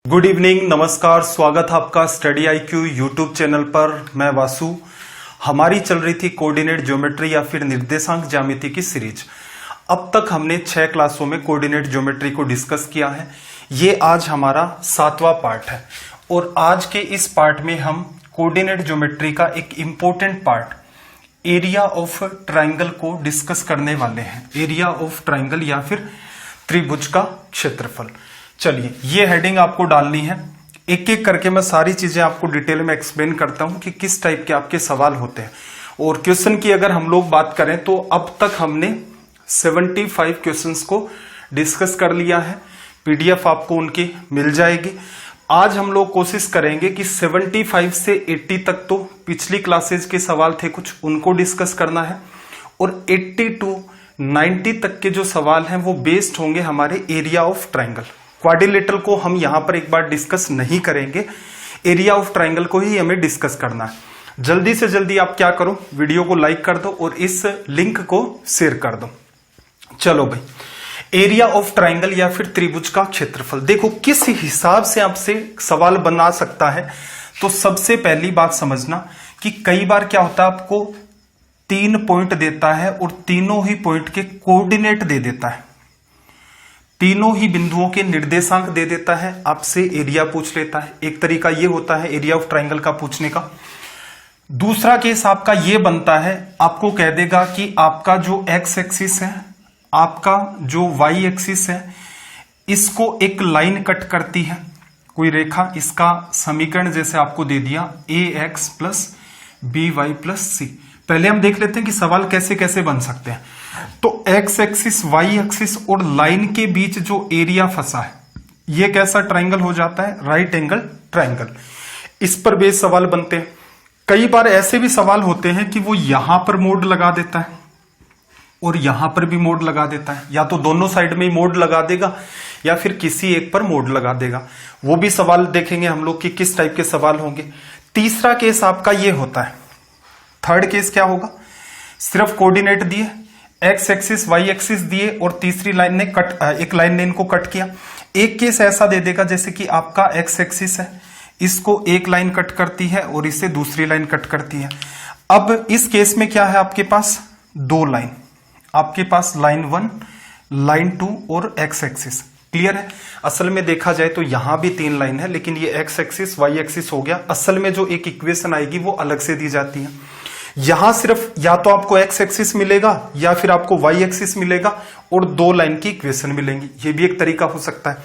Good evening, नमस्कार, स्वागत है आपका स्टडी IQ यूट्यूब चैनल पर। मैं वासु। हमारी चल रही थी कोऑर्डिनेट ज्योमेट्री या फिर निर्देशांक ज्यामिति की सीरीज। अब तक हमने 6 क्लासों में कोऑर्डिनेट ज्योमेट्री को डिस्कस किया है। ये आज हमारा 7वां पार्ट है और आज के इस पार्ट में हम कोऑर्डिनेट ज्योमेट्री का एक important part area of triangle को डिस्कस करने वाले हैं। एरिया ऑफ ट्राइंगल या फिर त्रिभुज का क्षेत्रफल। चलिए, ये हेडिंग आपको डालनी है। एक एक करके मैं सारी चीजें आपको डिटेल में एक्सप्लेन करता हूं कि किस टाइप के आपके सवाल होते हैं। और क्वेश्चन की अगर हम लोग बात करें तो अब तक हमने 75 क्वेश्चंस को डिस्कस कर लिया है। PDF आपको उनकी मिल जाएगी। आज हम लोग कोशिश करेंगे कि 75 से 80 तक तो पिछली क्लासेज के सवाल थे कुछ, उनको डिस्कस करना है। और 80 to 90 तक के जो सवाल हैं वो बेस्ड होंगे हमारे एरिया ऑफ ट्राइंगल। क्वाड्रिलेटरल को हम यहां पर एक बार डिस्कस नहीं करेंगे, एरिया ऑफ ट्राइंगल को ही हमें डिस्कस करना है। जल्दी से जल्दी आप क्या करो, वीडियो को लाइक कर दो और इस लिंक को शेयर कर दो। चलो भाई, एरिया ऑफ ट्राइंगल या फिर त्रिभुज का क्षेत्रफल। देखो किस हिसाब से आपसे सवाल बना सकता है। तो सबसे पहली बात समझना कि कई बार क्या होता है, आपको 3 पॉइंट देता है और तीनों ही पॉइंट के कोऑर्डिनेट दे देता है, तीनों ही बिंदुओं के निर्देशांक दे देता है, आपसे एरिया पूछ लेता है। एक तरीका ये होता है एरिया ऑफ ट्राइंगल का पूछने का। दूसरा केस आपका ये बनता है, आपको कह देगा कि आपका जो एक्स एक्सिस है, आपका जो वाई एक्सिस है, इसको एक लाइन कट करती है कोई रेखा। इसका समीकरण जैसे आपको दे दिया ax + by + c। पहले हम देख लेते हैं कि सवाल कैसे कैसे बन सकते हैं। तो एक्स एक्सिस, वाई एक्सिस और लाइन के बीच जो एरिया फंसा है, ये कैसा ट्राइंगल हो जाता है? Right angle triangle. इस पर बेस सवाल बनते हैं। कई बार ऐसे भी सवाल होते हैं कि वो यहां पर मोड लगा देता है और यहां पर भी मोड लगा देता है, या तो दोनों साइड में ही मोड लगा देगा या फिर किसी एक पर मोड लगा देगा। वो भी सवाल देखेंगे हम लोग कि किस टाइप के सवाल होंगे। तीसरा केस आपका ये होता है। थर्ड केस क्या होगा? सिर्फ कोऑर्डिनेट दिए, एक्स एक्सिस वाई एक्सिस दिए और तीसरी लाइन ने एक लाइन ने इनको कट किया। एक केस ऐसा दे देगा जैसे कि आपका एक्स एक्सिस है, इसको एक लाइन कट करती है और इसे दूसरी लाइन कट करती है। अब इस केस में क्या है, आपके पास 2 लाइन, आपके पास लाइन 1, लाइन 2 और एक्स एक्सिस। क्लियर है? असल में देखा जाए तो यहां भी 3 लाइन है, लेकिन ये एक्स एक्सिस वाई एक्सिस हो गया। असल में जो एक इक्वेशन आएगी वो अलग से दी जाती है। यहां सिर्फ या तो आपको एक्स एक्सिस मिलेगा या फिर आपको वाई एक्सिस मिलेगा और 2 लाइन की इक्वेशन मिलेंगी। ये भी एक तरीका हो सकता है।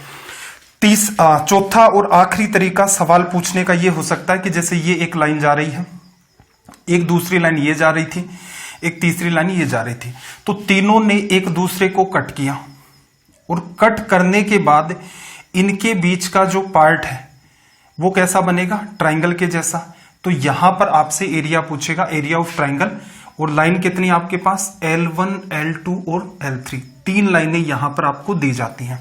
चौथा और आखिरी तरीका सवाल पूछने का ये हो सकता है कि जैसे ये एक लाइन जा रही है, एक दूसरी लाइन ये जा रही थी, एक तीसरी लाइन ये जा रही थी, तो तीनों ने एक दूसरे को कट किया और कट करने के बाद इनके बीच का जो पार्ट है वो कैसा बनेगा? ट्राइंगल के जैसा। तो यहां पर आपसे एरिया पूछेगा, एरिया ऑफ ट्राइंगल। और लाइन कितनी आपके पास? L1, L2 और L3। 3 लाइनें यहां पर आपको दी जाती हैं।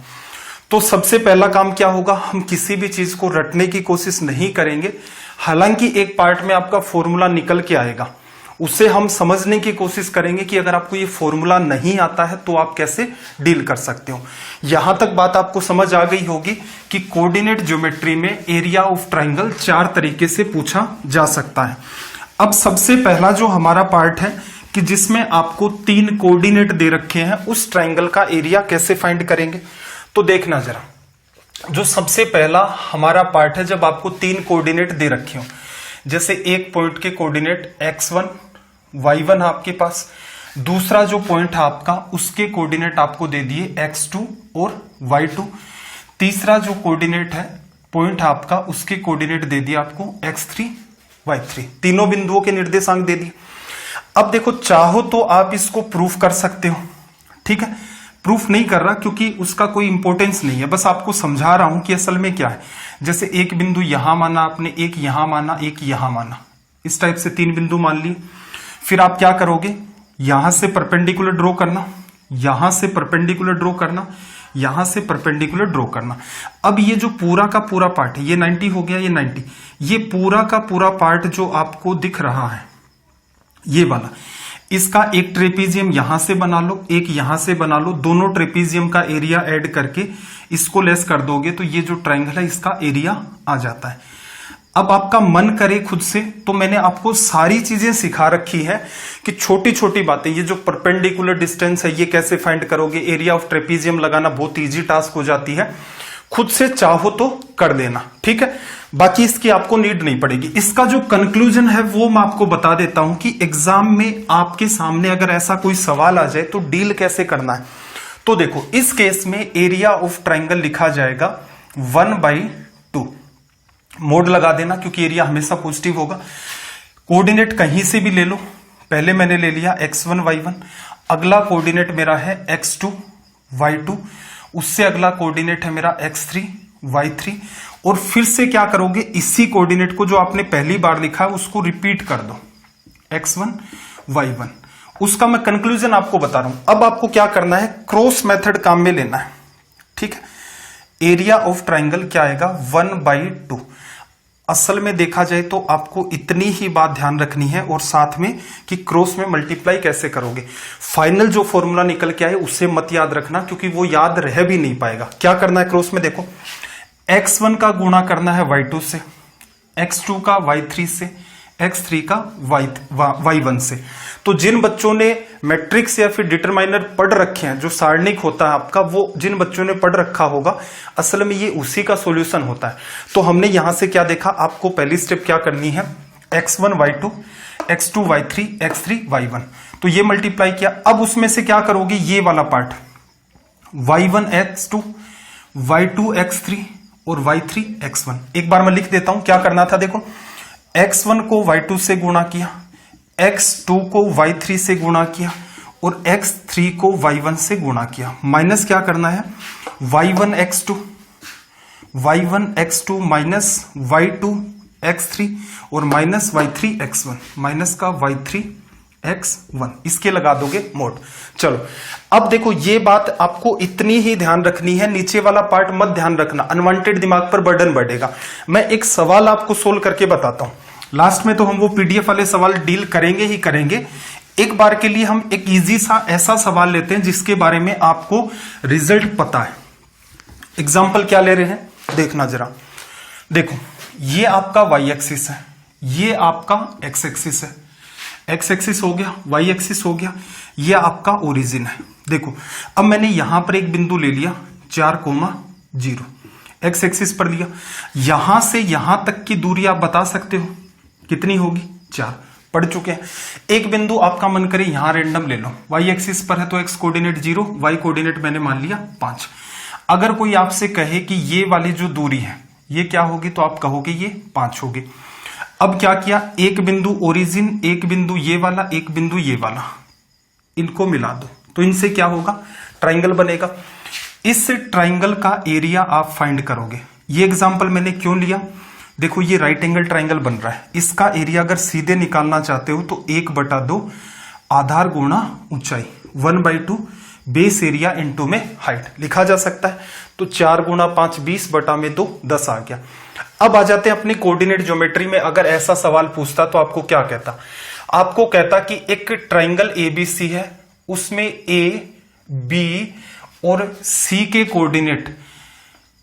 तो सबसे पहला काम क्या होगा, हम किसी भी चीज को रटने की कोशिश नहीं करेंगे। हालांकि एक पार्ट में आपका फॉर्मूला निकल के आएगा, उसे हम समझने की कोशिश करेंगे कि अगर आपको ये फॉर्मूला नहीं आता है तो आप कैसे डील कर सकते हो। यहां तक बात आपको समझ आ गई होगी कि कोऑर्डिनेट ज्योमेट्री में एरिया ऑफ ट्राइंगल 4 तरीके से पूछा जा सकता है। अब सबसे पहला जो हमारा पार्ट है कि जिसमें आपको 3 कोऑर्डिनेट दे रखे हैं, उस ट्राइंगल का एरिया कैसे फाइंड करेंगे। तो देखना जरा, जो सबसे पहला हमारा पार्ट है, जब आपको 3 कोऑर्डिनेट दे रखे हो, जैसे एक पॉइंट के कोऑर्डिनेट x1 y1 आपके पास, दूसरा जो पॉइंट है आपका उसके कोऑर्डिनेट आपको दे दिए x2 और y2, तीसरा जो कोऑर्डिनेट है पॉइंट है आपका उसके कोऑर्डिनेट दे दिए आपको x3 y3। तीनों बिंदुओं के निर्देशांक दे दिए। अब देखो, चाहो तो आप इसको प्रूफ कर सकते हो, ठीक है। प्रूफ नहीं कर रहा क्योंकि उसका कोई इंपॉर्टेंस नहीं है, बस आपको समझा रहा हूं कि असल में क्या है। जैसे एक बिंदु यहां माना आपने, एक यहां माना, एक यहां माना, इस टाइप से 3 बिंदु मान लिए। फिर आप क्या करोगे, यहां से परपेंडिकुलर ड्रॉ करना, यहां से परपेंडिकुलर ड्रॉ करना, यहां से परपेंडिकुलर ड्रॉ करना। अब ये जो पूरा का पूरा पार्ट है, ये 90 हो गया, ये 90, ये पूरा का पूरा पार्ट जो आपको दिख रहा है ये वाला, इसका एक ट्रेपीजियम यहां से बना लो, एक यहां से बना लो। दोनों ट्रेपीजियम का एरिया ऐड करके इसको लेस कर दोगे तो ये जो ट्राइंगल है इसका एरिया आ जाता है। अब आपका मन करे खुद से, तो मैंने आपको सारी चीजें सिखा रखी है कि छोटी छोटी बातें, ये जो परपेंडिकुलर डिस्टेंस है ये कैसे फाइंड करोगे, एरिया ऑफ ट्रेपीजियम लगाना बहुत इजी टास्क हो जाती है, खुद से चाहो तो कर देना, ठीक है। बाकी इसकी आपको नीड नहीं पड़ेगी। इसका जो कंक्लूजन है वो मैं आपको बता देता हूं कि एग्जाम में आपके सामने अगर ऐसा कोई सवाल आ जाए तो डील कैसे करना है। तो देखो, इस केस में एरिया ऑफ ट्राइंगल लिखा जाएगा 1/2। मोड लगा देना क्योंकि एरिया हमेशा पॉजिटिव होगा। कोऑर्डिनेट कहीं से भी ले लो, पहले मैंने ले लिया x1 y1, अगला कोऑर्डिनेट मेरा है x2 y2, उससे अगला कोऑर्डिनेट है मेरा x3 y3, और फिर से क्या करोगे, इसी कोऑर्डिनेट को जो आपने पहली बार लिखा है उसको रिपीट कर दो x1 y1। उसका मैं कंक्लूजन आपको बता रहा हूं। अब आपको क्या करना है, क्रॉस मेथड काम में लेना है, ठीक है। एरिया ऑफ ट्राइंगल क्या आएगा 1/2। असल में देखा जाए तो आपको इतनी ही बात ध्यान रखनी है, और साथ में कि क्रॉस में मल्टीप्लाई कैसे करोगे। फाइनल जो फॉर्मूला निकल के आए उससे मत याद रखना क्योंकि वो याद रह भी नहीं पाएगा। क्या करना है क्रॉस में, देखो x1 का गुणा करना है y2 से, x2 का y3 से, x3 का y1 से। तो जिन बच्चों ने मैट्रिक्स या फिर डिटरमाइनर पढ़ रखे हैं, जो सारणिक होता है आपका, वो जिन बच्चों ने पढ़ रखा होगा, असल में ये उसी का सॉल्यूशन होता है। तो हमने यहां से क्या देखा, आपको पहली स्टेप क्या करनी है, x1 y2, x2 y3, x3 y1, तो ये मल्टीप्लाई किया। अब उसमें से क्या करोगे, ये वाला part y1 x2, y2 x3 और y3 x1। एक बार मैं लिख देता हूं क्या करना था। देखो, x1 को y2 से गुणा किया, x2 को y3 से गुणा किया और x3 को y1 से गुणा किया, माइनस क्या करना है y1 x2 minus y2 x3 और माइनस y3 x1, माइनस का y3 x1, इसके लगा दोगे मोड। चलो अब देखो, ये बात आपको इतनी ही ध्यान रखनी है, नीचे वाला पार्ट मत ध्यान रखना, अनवांटेड दिमाग पर बर्डन बढ़ेगा। मैं एक सवाल आपको सोल्व करके बताता हूं, लास्ट में तो हम वो पीडीएफ वाले सवाल डील करेंगे ही करेंगे। एक बार के लिए हम एक इजी सा ऐसा सवाल लेते हैं जिसके बारे में आपको रिजल्ट पता है। एग्जाम्पल क्या ले रहे हैं, देखना जरा। देखो, ये आपका y एक्सिस है, ये आपका x एक्सिस है, x एक्सिस हो गया, y एक्सिस हो गया, ये आपका ओरिजिन है। देखो, अब मैंने यहां पर एक बिंदु ले लिया 4,0, x एक्सिस पर लिया, यहां से यहां तक की दूरी आप बता सकते हो कितनी होगी, 4, पढ़ चुके हैं। एक बिंदु आपका मन करे यहां रैंडम ले लो, y एक्सिस पर है तो x कोऑर्डिनेट 0, y कोऑर्डिनेट मैंने मान लिया 5। अगर कोई आपसे कहे कि ये वाली जो दूरी है ये क्या होगी, तो आप कहोगे ये 5 होगी। अब क्या किया, एक बिंदु ओरिजिन, एक बिंदु ये वाला, एक बिंदु ये वाला, इनको मिला दो तो इनसे क्या होगा, ट्राइंगल बनेगा। इस ट्राइंगल का एरिया आप फाइंड करोगे। ये एग्जांपल मैंने क्यों लिया, देखो ये राइट एंगल ट्राइंगल बन रहा है, इसका एरिया अगर सीधे निकालना चाहते हो तो 1/2 आधार गुणा ऊंचाई, 1/2 बेस एरिया इनटू में हाइट लिखा जा सकता है। तो 4 गुणा 5 20/2 10 आ गया। अब आ जाते हैं अपनी कोऑर्डिनेट ज्योमेट्री में। अगर ऐसा सवाल पूछता तो आपको क्या कहता, आपको कहता कि एक ट्राइंगल एबीसी है, उसमें ए बी और सी के कोऑर्डिनेट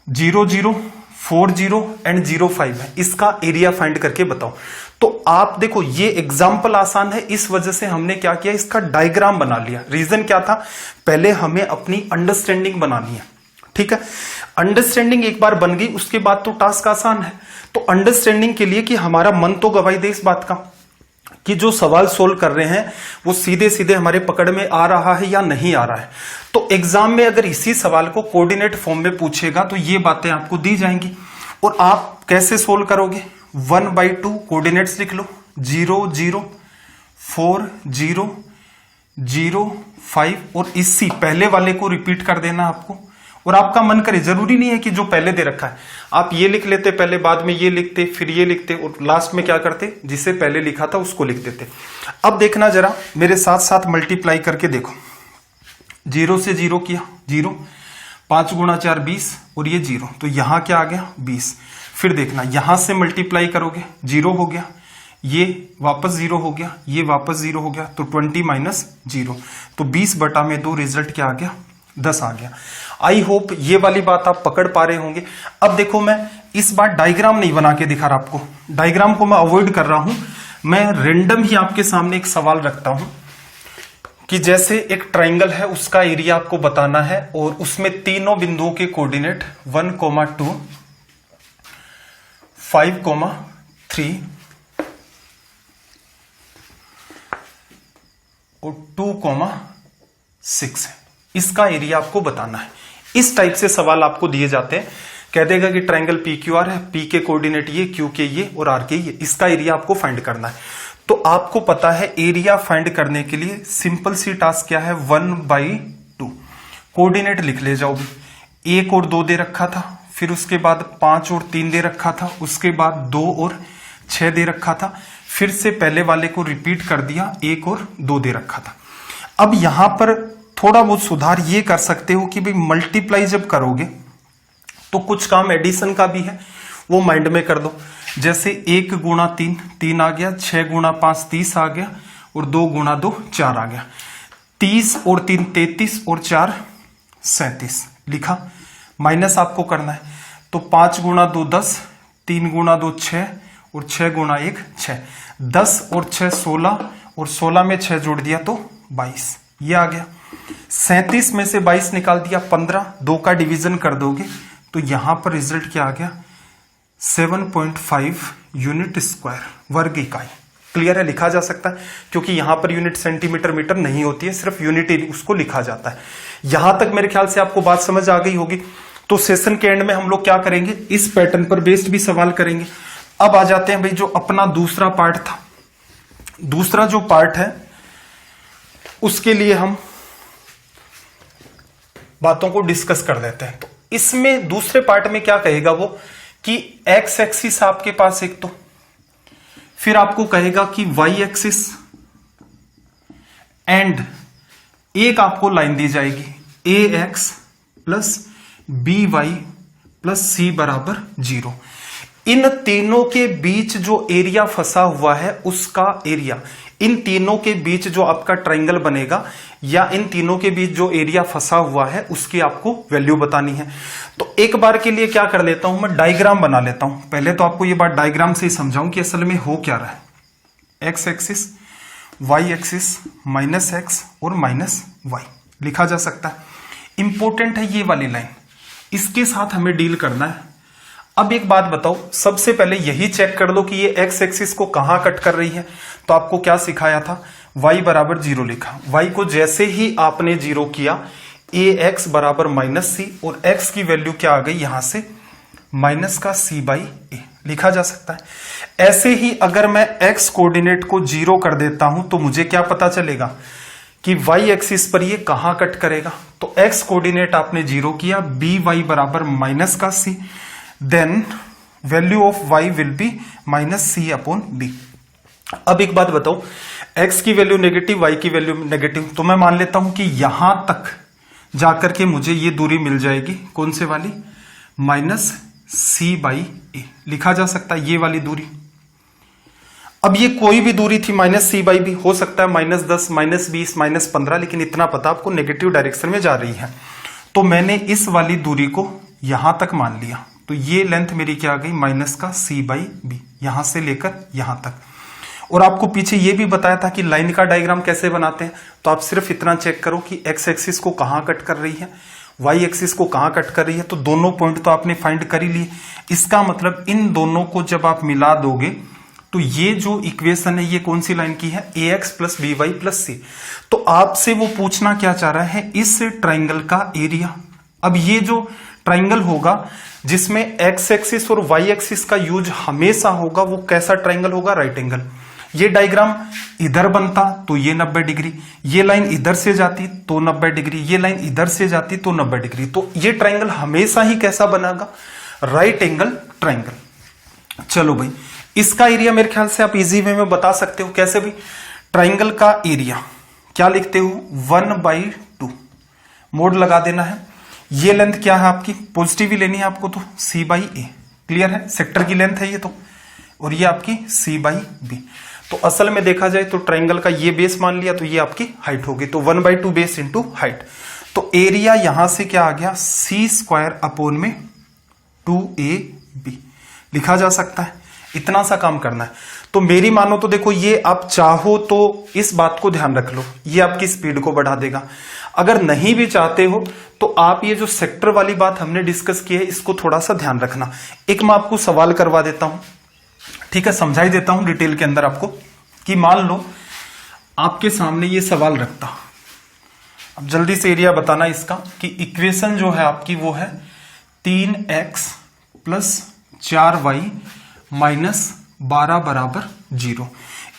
0 0 4 0 एंड 0 5 है, इसका एरिया फाइंड करके बताओ। तो आप देखो, ये एग्जाम्पल आसान है, इस वजह से हमने क्या किया, इसका डायग्राम बना लिया। रीजन क्या था, पहले हमें अपनी अंडरस्टैंडिंग बनानी है, ठीक है। अंडरस्टैंडिंग एक बार बन गई, उसके बाद तो टास्क आसान है। तो अंडरस्टैंडिंग के लिए कि हमारा मन तो गवाही दे इस बात का कि जो सवाल सोल्व कर रहे हैं वो सीधे सीधे हमारे पकड़ में आ रहा है या नहीं आ रहा है। तो एग्जाम में अगर इसी सवाल को कोऑर्डिनेट फॉर्म में पूछेगा तो ये बातें आपको दी जाएंगी। और आप कैसे सोल्व करोगे, 1/2 कोऑर्डिनेट्स लिख लो, 0 0 4 0 0 5 और इसी पहले वाले को रिपीट कर देना आपको। और आपका मन करे, जरूरी नहीं है कि जो पहले दे रखा है आप ये लिख लेते पहले, बाद में ये लिखते, फिर ये लिखते और लास्ट में क्या करते, जिसे पहले लिखा था उसको लिख देते। अब देखना जरा मेरे साथ साथ मल्टीप्लाई करके देखो, 0 से 0 किया 0, 5 गुणा 4 20 और ये 0, तो यहां क्या आ गया 20। फिर देखना यहां से मल्टीप्लाई करोगे, 0 हो गया, ये वापस 0 हो गया, ये वापस 0 हो गया, तो 20 - 0, तो 20/2 रिजल्ट क्या आ गया, 10 आ गया। आई होप ये वाली बात आप पकड़ पा रहे होंगे। अब देखो, मैं इस बार डायग्राम नहीं बना के दिखा रहा आपको, डायग्राम को मैं अवॉइड कर रहा हूं। मैं रेंडम ही आपके सामने एक सवाल रखता हूं कि जैसे एक ट्राइंगल है, उसका एरिया आपको बताना है और उसमें तीनों बिंदुओं के कोऑर्डिनेट 1, 2, 5, 3 और 2, 6 है। इसका एरिया आपको बताना है। इस टाइप से सवाल आपको दिए जाते हैं। कह देगा कि ट्राइंगल पी क्यू आर है, पी के कोऑर्डिनेट ये, क्यू के ये और आर के ये, इसका एरिया आपको फाइंड करना है। तो आपको पता है एरिया फाइंड करने के लिए सिंपल सी टास्क क्या है, 1/2 कोऑर्डिनेट लिख ले जाओ। 1 और 2 दे रखा था, फिर उसके बाद 5 और 3 दे रखा था, उसके बाद 2 और 6 दे रखा था, फिर से पहले वाले को रिपीट कर दिया, 1 और 2 दे रखा था। अब यहां पर थोड़ा बहुत सुधार ये कर सकते हो कि भाई मल्टीप्लाई जब करोगे तो कुछ काम एडिशन का भी है, वो माइंड में कर दो। जैसे 1 गुणा 3 3 आ गया, 6 गुणा 5 30 आ गया और 2 गुणा 2 4 आ गया। 30 और 3 33 और 4 37 लिखा। माइनस आपको करना है तो 5 गुणा 2 10, 3 गुणा 2 6 और 6 गुणा 1 6, 10 और 6 16 और 16 में 6 जोड़ दिया तो 22, ये आ गया। 37 में से 22 निकाल दिया 15, 2 का डिवीजन कर दोगे तो यहां पर रिजल्ट क्या आ गया, 7.5 यूनिट स्क्वायर, वर्ग इकाई। क्लियर है, लिखा जा सकता है क्योंकि यहां पर यूनिट सेंटीमीटर मीटर नहीं होती है, सिर्फ यूनिट उसको लिखा जाता है। यहां तक मेरे ख्याल से आपको बात समझ आ गई होगी। तो सेशन के एंड में हम लोग क्या करेंगे, इस पैटर्न पर बेस्ड भी सवाल करेंगे। अब आ जाते हैं भाई जो अपना दूसरा पार्ट था। दूसरा जो पार्ट है उसके लिए हम बातों को डिस्कस कर लेते हैं। तो इसमें दूसरे पार्ट में क्या कहेगा वो कि एक्स एक्सिस आपके पास एक, तो फिर आपको कहेगा कि वाई एक्सिस एंड एक आपको लाइन दी जाएगी A X plus B Y plus C बराबर 0। इन तीनों के बीच जो एरिया फंसा हुआ है उसका एरिया, इन तीनों के बीच जो आपका ट्राइंगल बनेगा या इन तीनों के बीच जो एरिया फंसा हुआ है उसकी आपको वैल्यू बतानी है। तो एक बार के लिए क्या कर लेता हूं, मैं डायग्राम बना लेता हूं। पहले तो आपको ये बात डायग्राम से ही समझाऊं कि असल में हो क्या रहा है। X axis, y axis, minus x और माइनस वाई लिखा जा सकता है। इंपॉर्टेंट है ये वाली लाइन, इसके साथ हमें डील करना है। अब एक बात बताओ, सबसे पहले यही चेक कर लो कि ये एक्स एक्सिस को कहां कट कर रही है। तो आपको क्या सिखाया था, y बराबर 0 लिखा। y को जैसे ही आपने 0 किया, ए एक्स बराबर माइनस सी और x की वैल्यू क्या आ गई यहां से, माइनस का c बाई ए लिखा जा सकता है। ऐसे ही अगर मैं x कोऑर्डिनेट को 0 कर देता हूं तो मुझे क्या पता चलेगा कि y एक्सिस पर ये कहां कट करेगा। तो x कोऑर्डिनेट आपने 0 किया, बी वाई बराबर माइनस का c, then value of y will be minus c upon b. अब एक बात बताओ, x की वैल्यू नेगेटिव, y की वैल्यू नेगेटिव, तो मैं मान लेता हूं कि यहां तक जाकर के मुझे ये दूरी मिल जाएगी, कौन से वाली, माइनस सी बाई ए लिखा जा सकता है, ये वाली दूरी। अब ये कोई भी दूरी थी, माइनस सी बाई बी हो सकता है, -10, -20, -15, लेकिन इतना पता आपको नेगेटिव डायरेक्शन में जा रही है। तो मैंने इस वाली दूरी को यहां तक मान लिया, तो ये लेंथ मेरी क्या आ गई, माइनस का सी बाई बी, यहां से लेकर यहां तक। और आपको पीछे ये भी बताया था कि लाइन का डायग्राम कैसे बनाते हैं। तो आप सिर्फ इतना चेक करो कि एक्स एक्सिस को कहां कट कर रही है, वाई एक्सिस को कहां कट कर रही है। तो दोनों पॉइंट तो आपने फाइंड कर ही लिए। इसका मतलब इन दोनों को जब आप मिला दोगे तो ये जो इक्वेशन है ये कौन सी लाइन की है, A X plus B Y plus C. तो आपसे वो पूछना क्या चाह रहा है, इस ट्राइंगल का एरिया। अब ये जो ट्राइंगल होगा जिसमें एक्स एक्सिस और वाई एक्सिस का यूज हमेशा होगा, वो कैसा ट्राइंगल होगा, राइट एंगल। ये डायग्राम इधर बनता तो ये 90 डिग्री, ये लाइन इधर से जाती तो 90 डिग्री, ये लाइन इधर से जाती तो 90 डिग्री। तो ये ट्राइंगल हमेशा ही कैसा बनेगा, राइट एंगल ट्राइंगल। चलो भाई, इसका एरिया मेरे ख्याल से आप इजी वे में बता सकते हो। कैसे भी, ट्राइंगल का एरिया क्या लिखते हो, 1/2 मोड लगा देना है। ये लेंथ क्या है आपकी, पॉजिटिव ही लेनी है आपको, तो सी बाई ए। क्लियर है, सेक्टर की लेंथ है ये तो, और ये आपकी सी बाई बी। तो असल में देखा जाए तो ट्राइंगल का ये बेस मान लिया तो ये आपकी हाइट होगी, तो 1/2 बेस इंटू हाइट। तो एरिया यहां से क्या आ गया, सी स्क्वायर अपॉन में 2ab लिखा जा सकता है। इतना सा काम करना है। तो मेरी मानो तो देखो, ये आप चाहो तो इस बात को ध्यान रख लो, ये आपकी स्पीड को बढ़ा देगा। अगर नहीं भी चाहते हो तो आप ये जो सेक्टर वाली बात हमने डिस्कस की है, इसको थोड़ा सा ध्यान रखना। एक मैं आपको सवाल करवा देता हूं, ठीक है, समझाई देता हूं डिटेल के अंदर आपको, कि मान लो आपके सामने ये सवाल रखता, अब जल्दी से एरिया बताना इसका, कि इक्वेशन जो है आपकी वो है 3x प्लस 4y माइनस 12 बराबर 0।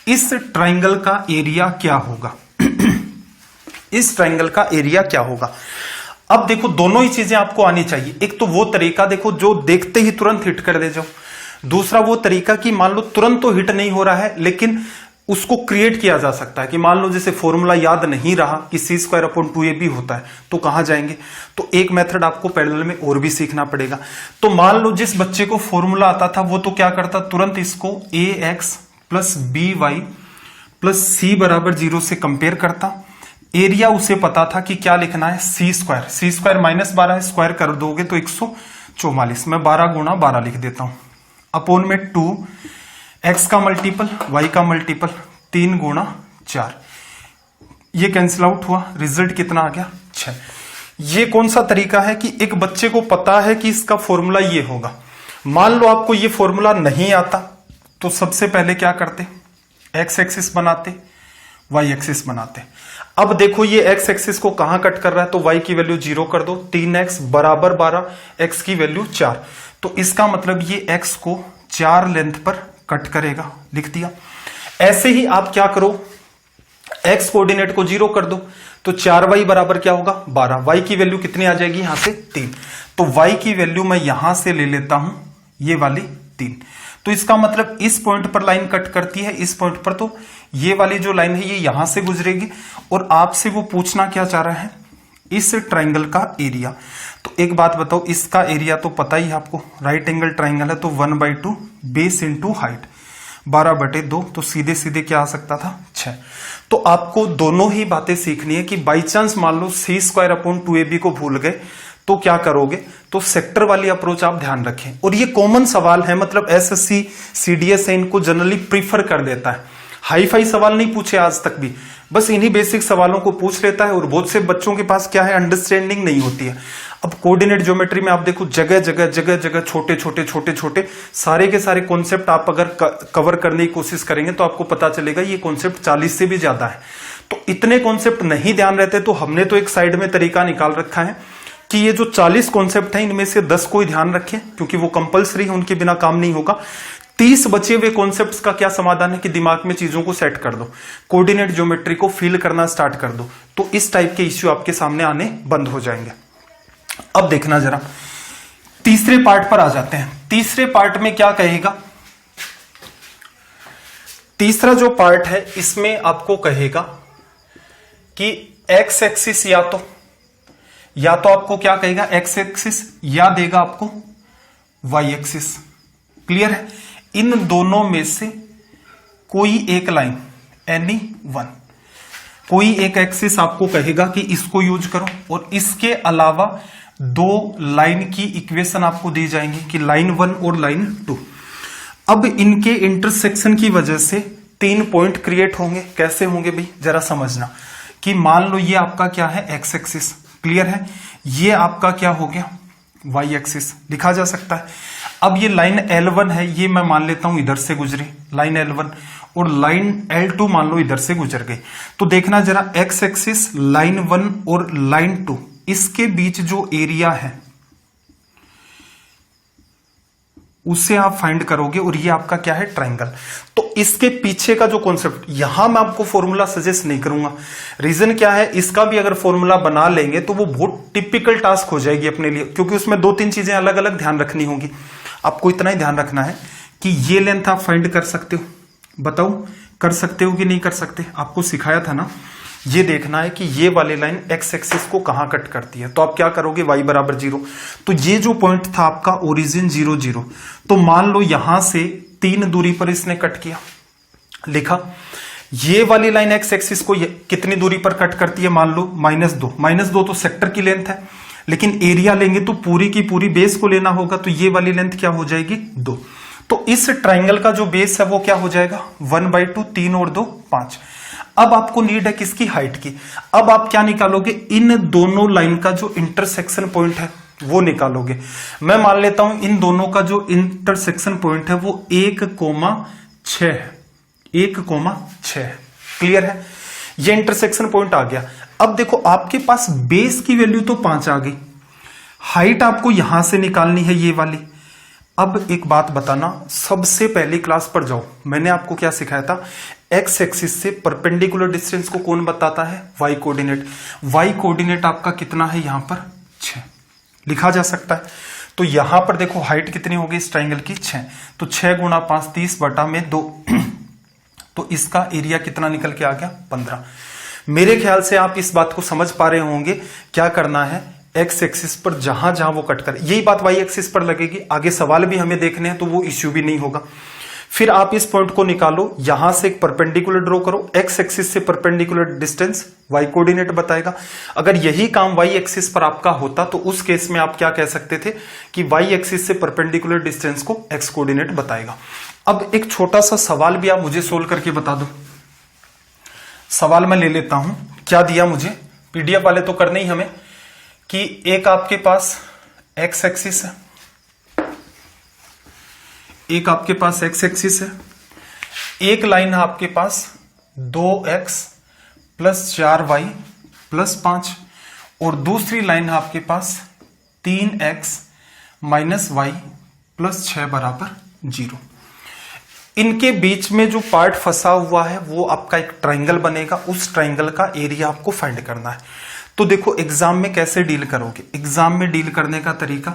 इस ट्राइंगल का एरिया क्या होगा? इस ट्राइंगल का एरिया क्या होगा? अब देखो, दोनों ही चीजें आपको आनी चाहिए। एक तो वो तरीका देखो जो देखते ही तुरंत हिट कर दे जाओ, दूसरा वो तरीका कि मान लो तुरंत तो हिट नहीं हो रहा है लेकिन उसको क्रिएट किया जा सकता है, कि मान लो जैसे फॉर्मूला याद नहीं रहा कि सी स्क्वायर अपॉन 2ab होता है, तो कहां जाएंगे? तो एक मेथड आपको पैरेलल में और भी सीखना पड़ेगा। तो मान लो जिस बच्चे को फॉर्मूला आता था वो तो क्या करता, तुरंत इसको ax plus by plus C बराबर 0 से कंपेयर करता। एरिया उसे पता था कि क्या लिखना है, सी स्क्वायर माइनस 12 है, स्क्वायर कर दोगे तो 144, मैं 12 गुणा 12 लिख देता हूं, अपॉन में 2 x का मल्टीपल y का मल्टीपल 3 गुणा 4, ये कैंसिल आउट हुआ, रिजल्ट कितना आ गया 6। ये कौन सा तरीका है कि एक बच्चे को पता है कि इसका फॉर्मूला ये होगा। मान लो आपको ये फॉर्मूला नहीं आता तो सबसे पहले क्या करते, x एक्सिस बनाते, y एक्सिस बनाते। अब देखो ये x एक्सिस को कहां कट कर रहा है, तो y की वैल्यू 0 कर दो, 3x बराबर 12, x की वैल्यू 4, तो इसका मतलब ये x को 4 लेंथ पर कट करेगा, लिख दिया। ऐसे ही आप क्या करो, x कोऑर्डिनेट को 0 कर दो, तो 4y बराबर क्या होगा 12, y की वैल्यू कितनी आ जाएगी यहां से 3, तो y की वैल्यू मैं यहां से ले लेता हूं ये वाली 3। तो इसका मतलब इस पॉइंट पर लाइन कट करती है, इस पॉइंट पर तो ये वाली जो लाइन है ये यहां से गुजरेगी। और आपसे वो पूछना क्या चाह रहा है, इस ट्राइंगल का एरिया। तो एक बात बताओ, इसका एरिया तो पता ही है आपको, राइट एंगल ट्राइंगल है, तो 1/2 बेस इंटू हाइट 12/2, तो सीधे सीधे क्या आ सकता था 6। तो आपको दोनों ही बातें सीखनी है कि बाई चांस मान लो सी स्क्वायर अपॉन 2ab को भूल गए तो क्या करोगे, तो सेक्टर वाली अप्रोच आप ध्यान रखें। और ये कॉमन सवाल है, मतलब एसएससी सीडीएस इनको जनरली प्रीफर कर देता है, हाई फाई सवाल नहीं पूछे आज तक भी, बस इन्हीं बेसिक सवालों को पूछ लेता है। और बहुत से बच्चों के पास क्या है, अंडरस्टैंडिंग नहीं होती है। अब कोऑर्डिनेट ज्योमेट्री में आप देखो जगह जगह छोटे सारे के सारे कॉन्सेप्ट आप अगर कवर करने की कोशिश करेंगे तो आपको पता चलेगा ये कॉन्सेप्ट 40 से भी ज्यादा है। तो इतने कॉन्सेप्ट नहीं ध्यान रहते, तो हमने तो एक साइड में तरीका निकाल रखा है कि ये जो 40 कॉन्सेप्ट है इनमें से 10 को ही ध्यान रखें, क्योंकि वो कंपलसरी है, उनके बिना काम नहीं होगा। 30 बचे हुए कॉन्सेप्ट्स का क्या समाधान है कि दिमाग में चीजों को सेट कर दो, कोऑर्डिनेट ज्योमेट्री को फील करना स्टार्ट कर दो, तो इस टाइप के इश्यू आपके सामने आने बंद हो जाएंगे। अब देखना जरा, तीसरे पार्ट पर आ जाते हैं। तीसरे पार्ट में क्या कहेगा, तीसरा जो पार्ट है इसमें आपको कहेगा कि एक्स एक्सिस या तो आपको क्या कहेगा एक्स एक्सिस, या देगा आपको वाई एक्सिस। क्लियर है, इन दोनों में से कोई एक लाइन, एनी वन, कोई एक एक्सिस आपको कहेगा कि इसको यूज करो, और इसके अलावा 2 लाइन की इक्वेशन आपको दी जाएंगी कि लाइन 1 और लाइन 2। अब इनके इंटरसेक्शन की वजह से 3 पॉइंट क्रिएट होंगे। कैसे होंगे भाई, जरा समझना कि मान लो ये आपका क्या है एक्स एक्सिस, क्लियर है, ये आपका क्या हो गया वाई एक्सिस, लिखा जा सकता है। अब ये लाइन L1 है, ये मैं मान लेता हूं इधर से गुजरी लाइन L1, और लाइन L2 मान लो इधर से गुजर गई। तो देखना जरा, एक्स एक्सिस लाइन 1 और लाइन 2, इसके बीच जो एरिया है उसे आप फाइंड करोगे, और ये आपका क्या है ट्राइंगल। तो इसके पीछे का जो कॉन्सेप्ट, यहां मैं आपको फॉर्मूला सजेस्ट नहीं करूंगा। रीजन क्या है, इसका भी अगर फॉर्मूला बना लेंगे तो वो बहुत टिपिकल टास्क हो जाएगी अपने लिए, क्योंकि उसमें 2-3 चीजें अलग अलग ध्यान रखनी होगी। आपको इतना ही ध्यान रखना है कि ये लेंथ आप फाइंड कर सकते हो, बताओ कर सकते हो कि नहीं कर सकते, आपको सिखाया था ना। ये देखना है कि ये वाली लाइन एक्स एक्सिस को कहां कट करती है, तो आप क्या करोगे y बराबर 0। तो ये जो पॉइंट था आपका ओरिजिन 0 0, तो मान लो यहां से 3 दूरी पर इसने कट किया, लिखा। ये वाली लाइन एक्स एक्सिस को कितनी दूरी पर कट करती है, मान लो -2। -2 तो सेक्टर की लेंथ है, लेकिन एरिया लेंगे तो पूरी की पूरी बेस को लेना होगा, तो ये वाली लेंथ क्या हो जाएगी 2। तो इस ट्राइंगल का जो बेस है वो क्या हो जाएगा 1/2, 3 और 2 5। अब आपको नीड है किसकी, हाइट की। अब आप क्या निकालोगे, इन दोनों लाइन का जो इंटरसेक्शन पॉइंट है वो निकालोगे। मैं मान लेता हूं इन दोनों का जो इंटरसेक्शन पॉइंट है वो 1,6 है, 1,6 है। क्लियर है, ये इंटरसेक्शन पॉइंट आ गया। अब देखो आपके पास बेस की वैल्यू तो 5 आ गई, हाइट आपको यहां से निकालनी है ये वाली। अब एक बात बताना, सबसे पहली क्लास पर जाओ, मैंने आपको क्या सिखाया था, एक्स एक्सिस से परपेंडिकुलर डिस्टेंस को कौन बताता है, वाई कोऑर्डिनेट। वाई कोऑर्डिनेट आपका कितना है, यहां पर 6 लिखा जा सकता है। तो यहां पर देखो हाइट कितनी होगी इस ट्राइंगल की 6, तो 6 गुणा 5 30/2 तो इसका एरिया कितना निकल के आ गया 15। मेरे ख्याल से आप इस बात को समझ पा रहे होंगे क्या करना है, एक्स एक्सिस पर जहां जहां वो कट करे, यही बात वाई एक्सिस पर लगेगी। आगे सवाल भी हमें देखने हैं तो वो इश्यू भी नहीं होगा। फिर आप इस पॉइंट को निकालो, यहां से एक परपेंडिकुलर ड्रॉ करो, एक्स एक्सिस से परपेंडिकुलर डिस्टेंस वाई कोऑर्डिनेट बताएगा। अगर यही काम वाई एक्सिस पर आपका होता तो उस केस में आप क्या कह सकते थे कि वाई एक्सिस से परपेंडिकुलर डिस्टेंस को एक्स कोऑर्डिनेट बताएगा। अब एक छोटा सा सवाल भी आप मुझे सोल्व करके बता दो। सवाल मैं ले लेता हूं, क्या दिया मुझे, पीडीएफ वाले तो करने ही हमें, कि एक आपके पास एक्स एक्सिस है, एक आपके पास एक्स एक्सिस है, एक लाइन है आपके पास 2x + 4y + 5 और दूसरी लाइन है आपके पास 3x - y + 6 = 0। इनके बीच में जो पार्ट फंसा हुआ है वो आपका एक ट्राइंगल बनेगा, उस ट्राइंगल का एरिया आपको फाइंड करना है। तो देखो एग्जाम में कैसे डील करोगे, एग्जाम में डील करने का तरीका,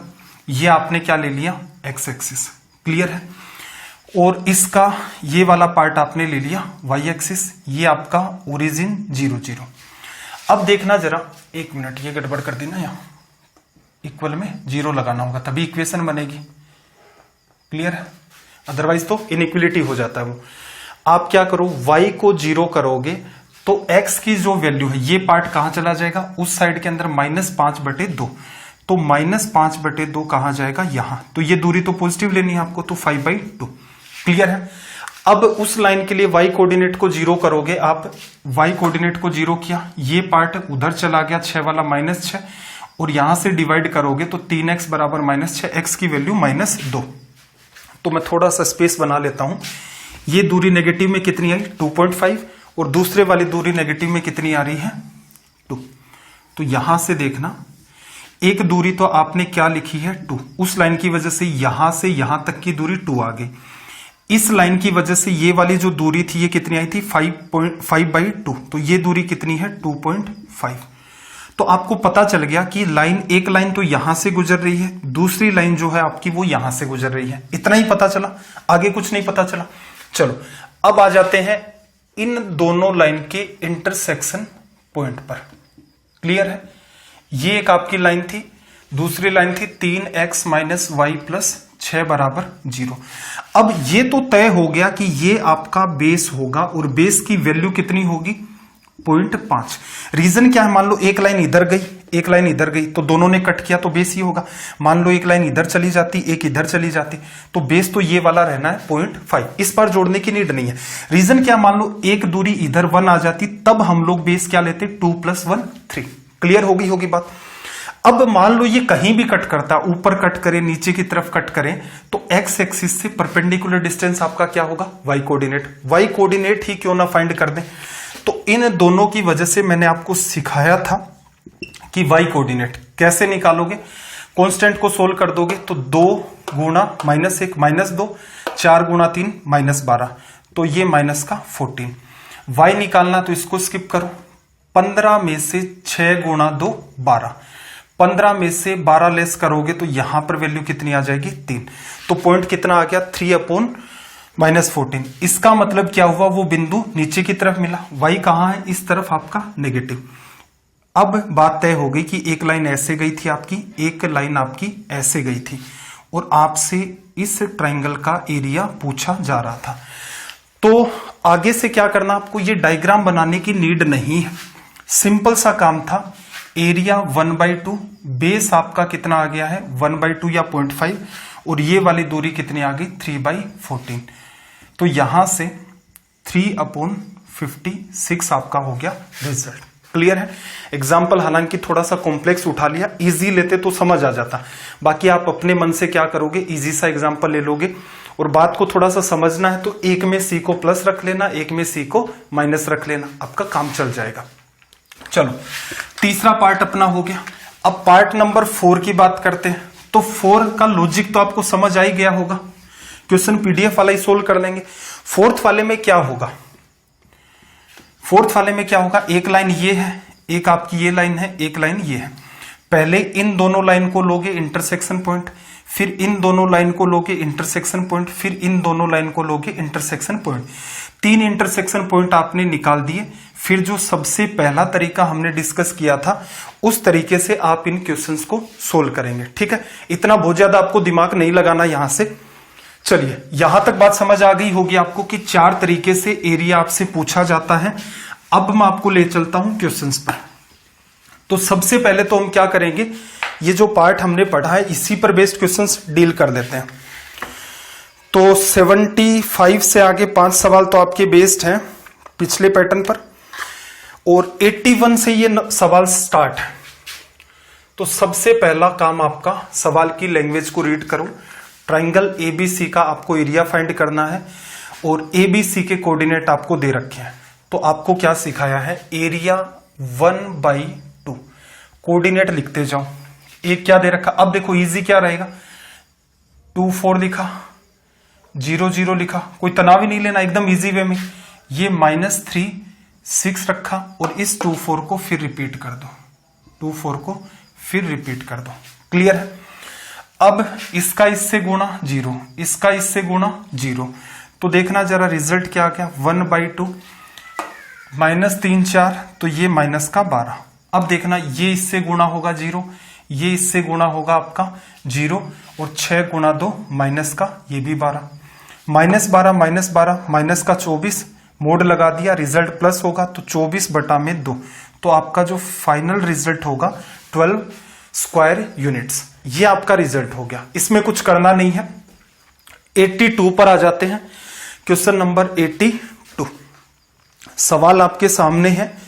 ये आपने क्या ले लिया एक्स एक्सिस, क्लियर है, और इसका ये वाला पार्ट आपने ले लिया वाई एक्सिस, ये आपका ओरिजिन 0 0। अब देखना जरा, एक मिनट, ये गड़बड़ कर दी ना, यहां इक्वल में 0 लगाना होगा तभी इक्वेशन बनेगी, क्लियर है, अदरवाइज तो इनइक्वलिटी हो जाता है वो। आप क्या करो, y को 0 करोगे तो x की जो वैल्यू है ये पार्ट कहां चला जाएगा, उस साइड के अंदर -5/2, तो -5/2 कहां जाएगा यहां, तो ये दूरी तो पॉजिटिव लेनी है आपको, तो 5/2, क्लियर है। अब उस लाइन के लिए y कोऑर्डिनेट को 0 करोगे आप, y कोऑर्डिनेट को 0 किया, ये पार्ट उधर चला गया 6 वाला -6, और यहां से डिवाइड करोगे तो 3x = -6, x की वैल्यू -2। तो मैं थोड़ा सा स्पेस बना लेता हूं, ये दूरी नेगेटिव में कितनी आई 2.5 और दूसरे वाली दूरी नेगेटिव में कितनी आ रही है 2। तो यहां से देखना, एक दूरी तो आपने क्या लिखी है 2, उस लाइन की वजह से यहां तक की दूरी 2 आ गई। इस लाइन की वजह से ये वाली जो दूरी थी ये कितनी आई थी 5/2, तो ये दूरी कितनी है 2.5। तो आपको पता चल गया कि एक लाइन तो यहां से गुजर रही है, दूसरी लाइन जो है आपकी वो यहां से गुजर रही है, इतना ही पता चला, आगे कुछ नहीं पता चला। चलो अब आ जाते हैं इन दोनों लाइन के इंटरसेक्शन पॉइंट पर, क्लियर है। ये एक आपकी लाइन थी, दूसरी लाइन थी 3x - y + 6 = 0। अब ये तो तय हो गया कि ये आपका बेस होगा और बेस की वैल्यू कितनी होगी 0.5। रीजन क्या है, मान लो एक लाइन इधर गई, एक लाइन इधर गई, तो दोनों ने कट किया तो बेस ही होगा। मान लो एक लाइन इधर चली जाती, एक इधर चली जाती, तो बेस तो ये वाला रहना है 0.5, इस पर जोड़ने की नीड नहीं है। रीजन क्या, मान लो एक दूरी इधर 1 आ जाती, तब हम लोग बेस क्या लेते 2 + 1 3। क्लियर होगी बात। अब मान लो ये कहीं भी कट करता, ऊपर कट करे, नीचे की तरफ कट करें, तो एक्स एक्सिस से परपेंडिकुलर डिस्टेंस आपका क्या होगा वाई कोऑर्डिनेट। वाई कोऑर्डिनेट ही क्यों ना फाइंड कर दें, तो इन दोनों की वजह से मैंने आपको सिखाया था कि वाई कोऑर्डिनेट कैसे निकालोगे। कांस्टेंट को सोल्व कर दोगे तो 2 गुणा -1 -2, 4 गुणा 3 -12, तो ये -14। वाई निकालना तो इसको स्किप करो, 15 में से 6 गुणा 2 12, 15 में से 12 लेस करोगे तो यहां पर वैल्यू कितनी आ जाएगी 3, तो पॉइंट कितना आ गया 3/-14। इसका मतलब क्या हुआ, वो बिंदु नीचे की तरफ मिला, y कहां है इस तरफ आपका नेगेटिव। अब बात तय हो गई कि एक लाइन ऐसे गई थी आपकी, एक लाइन आपकी ऐसे गई थी, और आपसे इस ट्राइंगल का एरिया पूछा जा रहा था। तो आगे से क्या करना, आपको ये डायग्राम बनाने की नीड नहीं है, सिंपल सा काम था। एरिया 1/2, बेस आपका कितना आ गया है 1/2 या 0.5, और ये वाली दूरी कितनी आ गई 3/14। तो यहां से 3/56 आपका हो गया रिजल्ट। क्लियर है। एग्जाम्पल हालांकि थोड़ा सा कॉम्प्लेक्स उठा लिया, इजी लेते तो समझ आ जाता, बाकी आप अपने मन से क्या करोगे, इजी सा एग्जाम्पल ले लोगे। और बात को थोड़ा सा समझना है तो एक में सी को प्लस रख लेना, एक में सी को माइनस रख लेना, आपका काम चल जाएगा। चलो तीसरा पार्ट अपना हो गया। अब पार्ट नंबर 4 की बात करते हैं। तो 4 का लॉजिक तो आपको समझ आ ही गया होगा, क्वेश्चन पीडीएफ वाला ही सोल्व कर लेंगे। फोर्थ वाले में क्या होगा, फोर्थ वाले में क्या होगा, एक लाइन ये है, एक आपकी ये लाइन है, एक लाइन ये है। पहले इन दोनों लाइन को लोगे इंटरसेक्शन पॉइंट, फिर इन दोनों लाइन को लोगे इंटरसेक्शन पॉइंट, फिर इन दोनों लाइन को लोगे इंटरसेक्शन पॉइंट। 3 इंटरसेक्शन पॉइंट आपने निकाल दिए। फिर जो सबसे पहला तरीका हमने डिस्कस किया था उस तरीके से आप इन क्वेश्चंस को सोल्व करेंगे। ठीक है, इतना बहुत ज्यादा आपको दिमाग नहीं लगाना यहां से। चलिए यहां तक बात समझ आ गई होगी आपको कि 4 तरीके से एरिया आपसे पूछा जाता है। अब मैं आपको ले चलता हूं क्वेश्चंस पर। तो सबसे पहले तो हम क्या करेंगे, ये जो पार्ट हमने पढ़ा है इसी पर बेस्ड क्वेश्चंस डील कर देते हैं। तो 75 से आगे 5 सवाल तो आपके बेस्ड हैं पिछले पैटर्न पर, और 81 से ये सवाल स्टार्ट है। तो सबसे पहला काम आपका सवाल की लैंग्वेज को रीड करो। ट्राइंगल एबीसी का आपको एरिया फाइंड करना है और एबीसी के कोऑर्डिनेट आपको दे रखे हैं। तो आपको क्या सिखाया है, एरिया 1/2 कोऑर्डिनेट लिखते जाओ। एक क्या दे रखा, अब देखो इजी क्या रहेगा, 2 4 लिखा, 0 0 लिखा, कोई तनाव ही नहीं लेना, एकदम इजी वे में। ये -3 6 रखा और इस 2 4 को फिर रिपीट कर दो, 2 4 को फिर रिपीट कर दो। क्लियर है। अब इसका इससे गुणा 0, इसका इससे गुणा 0, तो देखना जरा रिजल्ट क्या आ गया, 1/2 -3 4, तो ये -12। अब देखना ये इससे गुणा होगा 0, ये इससे गुणा होगा आपका 0, और 6 गुणा 2 माइनस का ये भी 12, -12 -12 माइनस का 24, मोड लगा दिया, रिजल्ट प्लस होगा तो 24/2। तो आपका जो फाइनल रिजल्ट होगा 12 स्क्वायर यूनिट्स, ये आपका रिजल्ट हो गया। इसमें कुछ करना नहीं है। 82 पर आ जाते हैं। क्वेश्चन नंबर 82 सवाल आपके सामने है,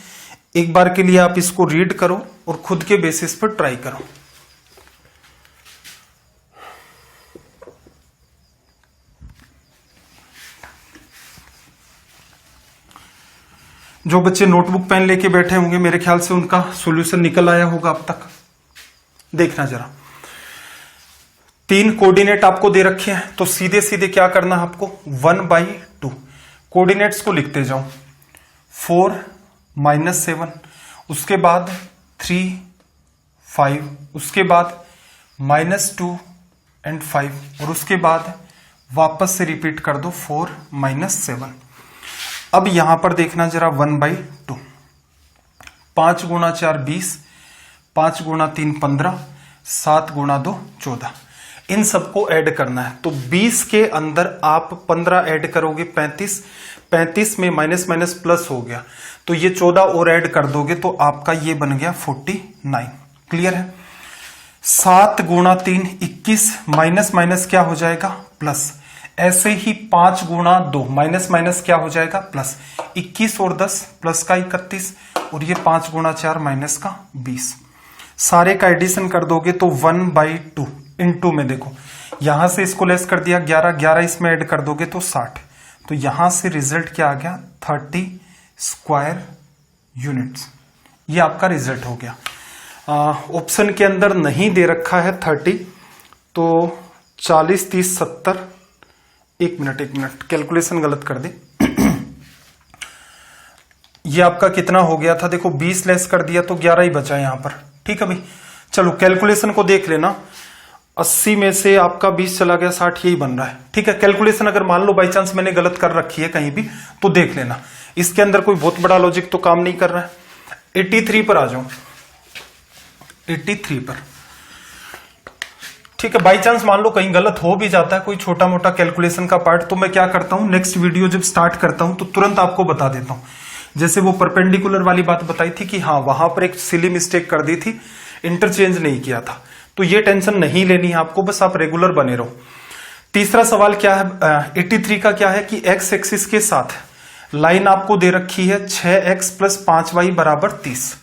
एक बार के लिए आप इसको रीड करो और खुद के बेसिस पर ट्राई करो। जो बच्चे नोटबुक पेन लेके बैठे होंगे मेरे ख्याल से उनका सॉल्यूशन निकल आया होगा अब तक। देखना जरा, 3 कोऑर्डिनेट आपको दे रखे हैं, तो सीधे सीधे क्या करना है आपको, 1/2 कोऑर्डिनेट्स को लिखते जाओ। 4 -7, उसके बाद 3 5, उसके बाद -2 और 5, और उसके बाद वापस से रिपीट कर दो 4 -7। अब यहां पर देखना जरा 1/2, 5 × 4 20, 5 × 3 15, 7 × 2 14, इन सबको ऐड करना है। तो 20 के अंदर आप 15 ऐड करोगे 35, 35 में माइनस माइनस प्लस हो गया, तो ये 14 और ऐड कर दोगे तो आपका ये बन गया 49। क्लियर है। 7 × 3 21, माइनस माइनस क्या हो जाएगा प्लस। ऐसे ही 5 × 2 माइनस माइनस क्या हो जाएगा प्लस। 21 और 10 प्लस का 31, और ये 5 × 4 माइनस का 20। सारे का एडिशन कर दोगे तो 1/2 इनटू में देखो यहां से इसको लेस कर दिया 11, 11 इसमें ऐड कर दोगे तो 60। तो यहां से रिजल्ट क्या आ गया 30 स्क्वायर यूनिट्स। ये आपका रिजल्ट हो गया। ऑप्शन के अंदर नहीं दे रखा है 30, तो 40 30 70, एक मिनट कैलकुलेशन गलत कर दी। ये आपका कितना हो गया था, देखो 20 लेस कर दिया तो 11 ही बचा यहां पर। ठीक है भाई, चलो कैलकुलेशन को देख लेना। 80 में से आपका 20 चला गया 60, यही बन रहा है। ठीक है, कैलकुलेशन अगर मान लो बाई चांस मैंने गलत कर रखी है कहीं भी तो देख लेना, इसके अंदर कोई बहुत बड़ा लॉजिक तो काम नहीं कर रहा है। 83 पर आ जाओ। 83 पर ठीक है, बाई चांस मान लो कहीं गलत हो भी जाता है कोई छोटा मोटा कैलकुलेशन का पार्ट, तो मैं क्या करता हूं, नेक्स्ट वीडियो जब स्टार्ट करता हूं तो तुरंत आपको बता देता हूं। जैसे वो परपेंडिकुलर वाली बात बताई थी कि हाँ वहां पर एक सिली मिस्टेक कर दी थी, इंटरचेंज नहीं किया था, तो ये टेंशन नहीं लेनी है आपको, बस आप रेगुलर बने रहो। तीसरा सवाल क्या है 83 का, क्या है कि एक्स एक्सिस के साथ लाइन आपको दे रखी है 6x + 5y = 30।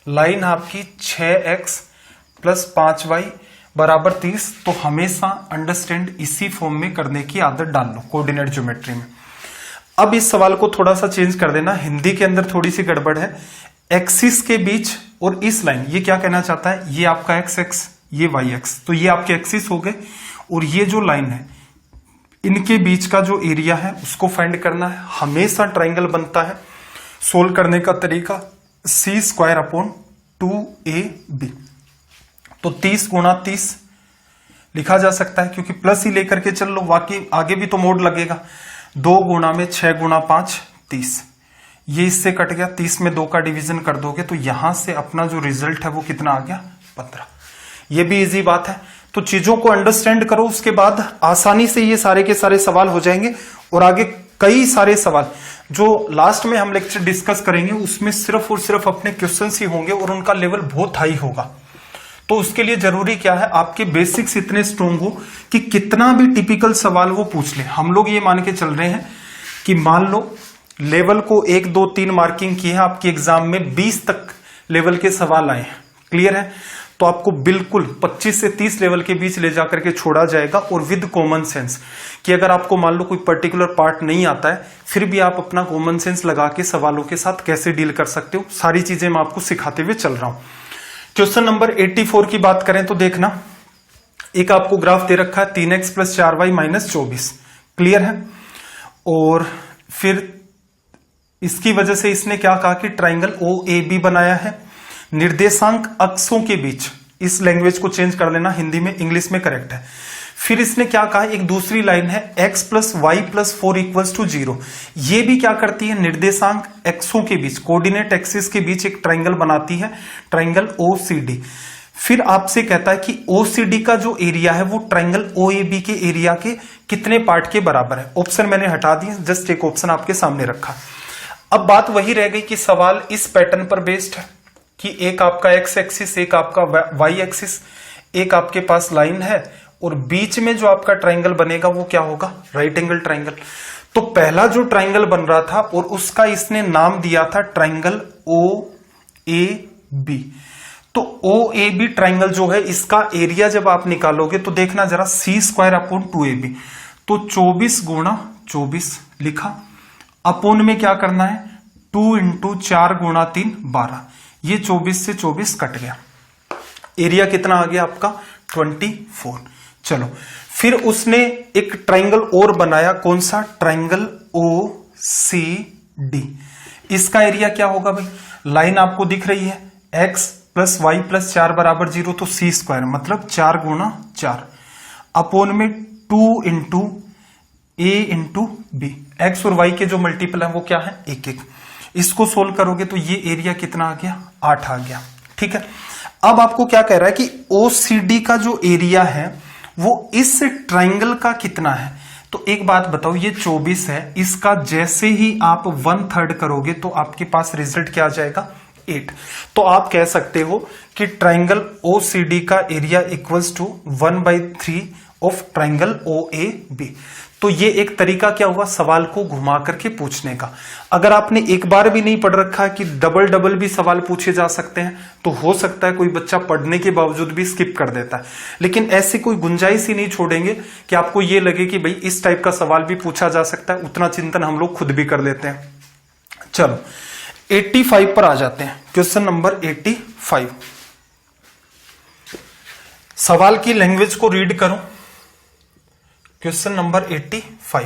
लाइन आपकी 6x + 5y = 30, तो हमेशा अंडरस्टैंड इसी फॉर्म में करने की आदत डाल लो कोऑर्डिनेट ज्योमेट्री में। अब इस सवाल को थोड़ा सा चेंज कर देना, हिंदी के अंदर थोड़ी सी गड़बड़ है। एक्सिस के बीच और इस लाइन, ये क्या कहना चाहता है, ये आपका एक्स एक्स, ये वाई एक्स, तो ये आपके एक्सिस हो गए, और ये जो लाइन है इनके बीच का जो एरिया है उसको फाइंड करना है। हमेशा ट्राइंगल बनता है, सोल्व करने का तरीका c² / 2ab, तो 30 × 30 लिखा जा सकता है, क्योंकि प्लस ही लेकर के चल लो, बाकी आगे भी तो मोड लगेगा। 2 × 6 × 5 30, ये इससे कट गया, 30 में 2 का डिवीजन कर दोगे तो यहां से अपना जो रिजल्ट है वो कितना आ गया, 15। ये भी इजी बात है, तो चीजों को अंडरस्टैंड करो, उसके बाद आसानी से ये सारे के सारे सवाल हो जाएंगे। और आगे कई सारे सवाल जो लास्ट में हम लेक्चर डिस्कस करेंगे उसमें सिर्फ और सिर्फ अपने क्वेश्चंस ही होंगे और उनका लेवल बहुत हाई होगा। तो उसके लिए जरूरी क्या है, आपके बेसिक्स इतने स्ट्रोंग हो कि कितना भी टिपिकल सवाल वो पूछ ले। हम लोग ये मान के चल रहे हैं कि मान लो लेवल को 1 2 3 मार्किंग की है, आपके एग्जाम में 20 तक लेवल के सवाल आए हैं, क्लियर है, तो आपको बिल्कुल 25 से 30 लेवल के बीच ले जाकर के छोड़ा जाएगा, और विद कॉमन सेंस कि अगर आपको मान लो कोई पर्टिकुलर पार्ट नहीं आता है फिर भी आप अपना कॉमन सेंस लगा के सवालों के साथ कैसे डील कर सकते हो, सारी चीजें मैं आपको सिखाते हुए चल रहा हूं। क्वेश्चन नंबर 84 की बात करें तो देखना, एक आपको ग्राफ दे रखा है 3x + 4y - 24, क्लियर है, और फिर इसकी वजह से इसने क्या कहा कि ट्राइंगल OAB बनाया है, निर्देशांक अक्षों के बीच, इस लैंग्वेज को चेंज कर लेना, हिंदी में इंग्लिश में करेक्ट है। फिर इसने क्या कहा, एक दूसरी लाइन है x + y + 4 = 0, ये भी क्या करती है, निर्देशांक अक्षों के बीच, कोऑर्डिनेट एक्सिस के बीच एक ट्राइंगल बनाती है, ट्राइंगल OCD। फिर आपसे कहता है कि OCD का जो एरिया है वो ट्राइंगल OAB के एरिया के कितने पार्ट के बराबर है। ऑप्शन मैंने हटा दिए, जस्ट एक ऑप्शन आपके सामने रखा। अब बात वही रह गई कि सवाल इस पैटर्न पर बेस्ड है कि एक आपका एक्स एक्सिस, एक आपका वाई एक्सिस, एक आपके पास लाइन है, और बीच में जो आपका ट्राइंगल बनेगा वो क्या होगा, राइट एंगल ट्राइंगल। तो पहला जो ट्राइंगल बन रहा था और उसका इसने नाम दिया था ट्राइंगल OAB। तो OAB ट्राइंगल जो है इसका एरिया जब आप निकालोगे तो देखना जरा, c² / 2ab, तो 24 × 24 लिखा, अपोन में क्या करना है 2 × 4 × 3 12, ये 24 से 24 कट गया, एरिया कितना आ गया आपका 24। चलो फिर उसने एक ट्राइंगल और बनाया, कौन सा, ट्राइंगल OCD। इसका एरिया क्या होगा भाई, लाइन आपको दिख रही है x + y + 4 = 0, तो c² मतलब 4 × 4, अपोन में 2 × a × b, x और y के जो मल्टीपल है वो क्या है 1 1। इसको सोल्व करोगे तो ये एरिया कितना आ गया, 8 आ गया, ठीक है। अब आपको क्या कह रहा है कि OCD का जो एरिया है वो इस ट्राइंगल का कितना है। तो एक बात बताओ, ये 24 है, इसका जैसे ही आप 1/3 करोगे तो आपके पास रिजल्ट क्या आ जाएगा 8। तो आप कह सकते हो कि ट्राइंगल OCD का area equals to 1/3 of triangle OAB। तो ये एक तरीका क्या हुआ सवाल को घुमा करके पूछने का। अगर आपने एक बार भी नहीं पढ़ रखा कि डबल भी सवाल पूछे जा सकते हैं, तो हो सकता है कोई बच्चा पढ़ने के बावजूद भी स्किप कर देता है, लेकिन ऐसी कोई गुंजाइश ही नहीं छोड़ेंगे कि आपको ये लगे कि भाई इस टाइप का सवाल भी पूछा जा सकता है। उतना चिंतन हम लोग खुद भी कर लेते हैं। चलो 85 पर आ जाते हैं, क्वेश्चन नंबर 85। सवाल की लैंग्वेज को रीड करो, क्वेश्चन नंबर 85।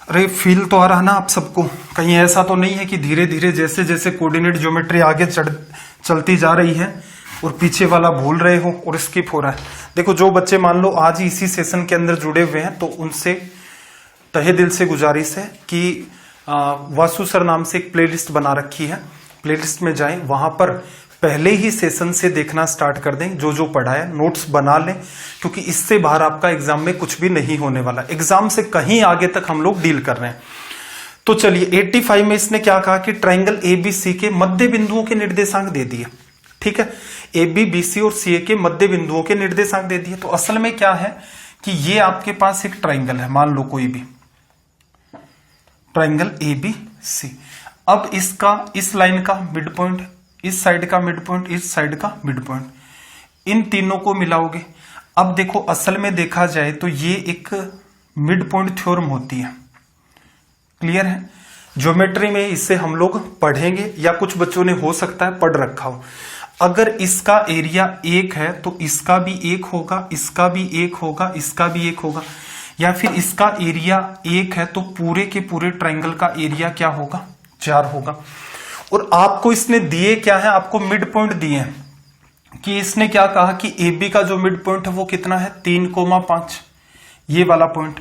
अरे फील तो आ रहा ना आप सबको, कहीं ऐसा तो नहीं है कि धीरे धीरे जैसे जैसे कोऑर्डिनेट ज्योमेट्री आगे चलती जा रही है और पीछे वाला भूल रहे हो और स्किप हो रहा है। देखो जो बच्चे मान लो आज ही इसी सेशन के अंदर जुड़े हुए हैं, तो उनसे तहे दिल से गुजारिश है कि वासु सर नाम से एक प्लेलिस्ट बना रखी है, प्लेलिस्ट में जाएं, वहां पर पहले ही सेशन से देखना स्टार्ट कर दें, जो जो पढ़ा है नोट्स बना लें, क्योंकि इससे बाहर आपका एग्जाम में कुछ भी नहीं होने वाला। एग्जाम से कहीं आगे तक हम लोग डील कर रहे हैं। तो चलिए 85 में इसने क्या कहा कि ट्राइंगल ABC के मध्य बिंदुओं के निर्देशांक दे दिए। ठीक है, AB, BC और CA के मध्य बिंदुओं के निर्देशांक दे दिए। तो असल में क्या है कि ये आपके पास एक ट्राइंगल है, मान लो कोई भी ट्राइंगल ABC। अब इसका इस लाइन का मिड पॉइंट, इस साइड का मिड पॉइंट, इस साइड का मिड पॉइंट, इन तीनों को मिलाओगे। अब देखो असल में देखा जाए तो ये एक मिड पॉइंट थ्योरम होती है। क्लियर है? ज्योमेट्री में इसे हम लोग पढ़ेंगे, या कुछ बच्चों ने हो सकता है पढ़ रखा हो। अगर इसका एरिया 1 है तो इसका भी 1 होगा, इसका भी 1 होगा, इसका भी 1 होगा। या फिर इसका एरिया 1 है तो पूरे के पूरे ट्राइंगल का एरिया क्या होगा? 4 होगा। और आपको इसने दिए क्या है? आपको मिड पॉइंट दिए हैं कि इसने क्या कहा कि AB का जो मिड पॉइंट है वो कितना है? 3,5, ये वाला पॉइंट।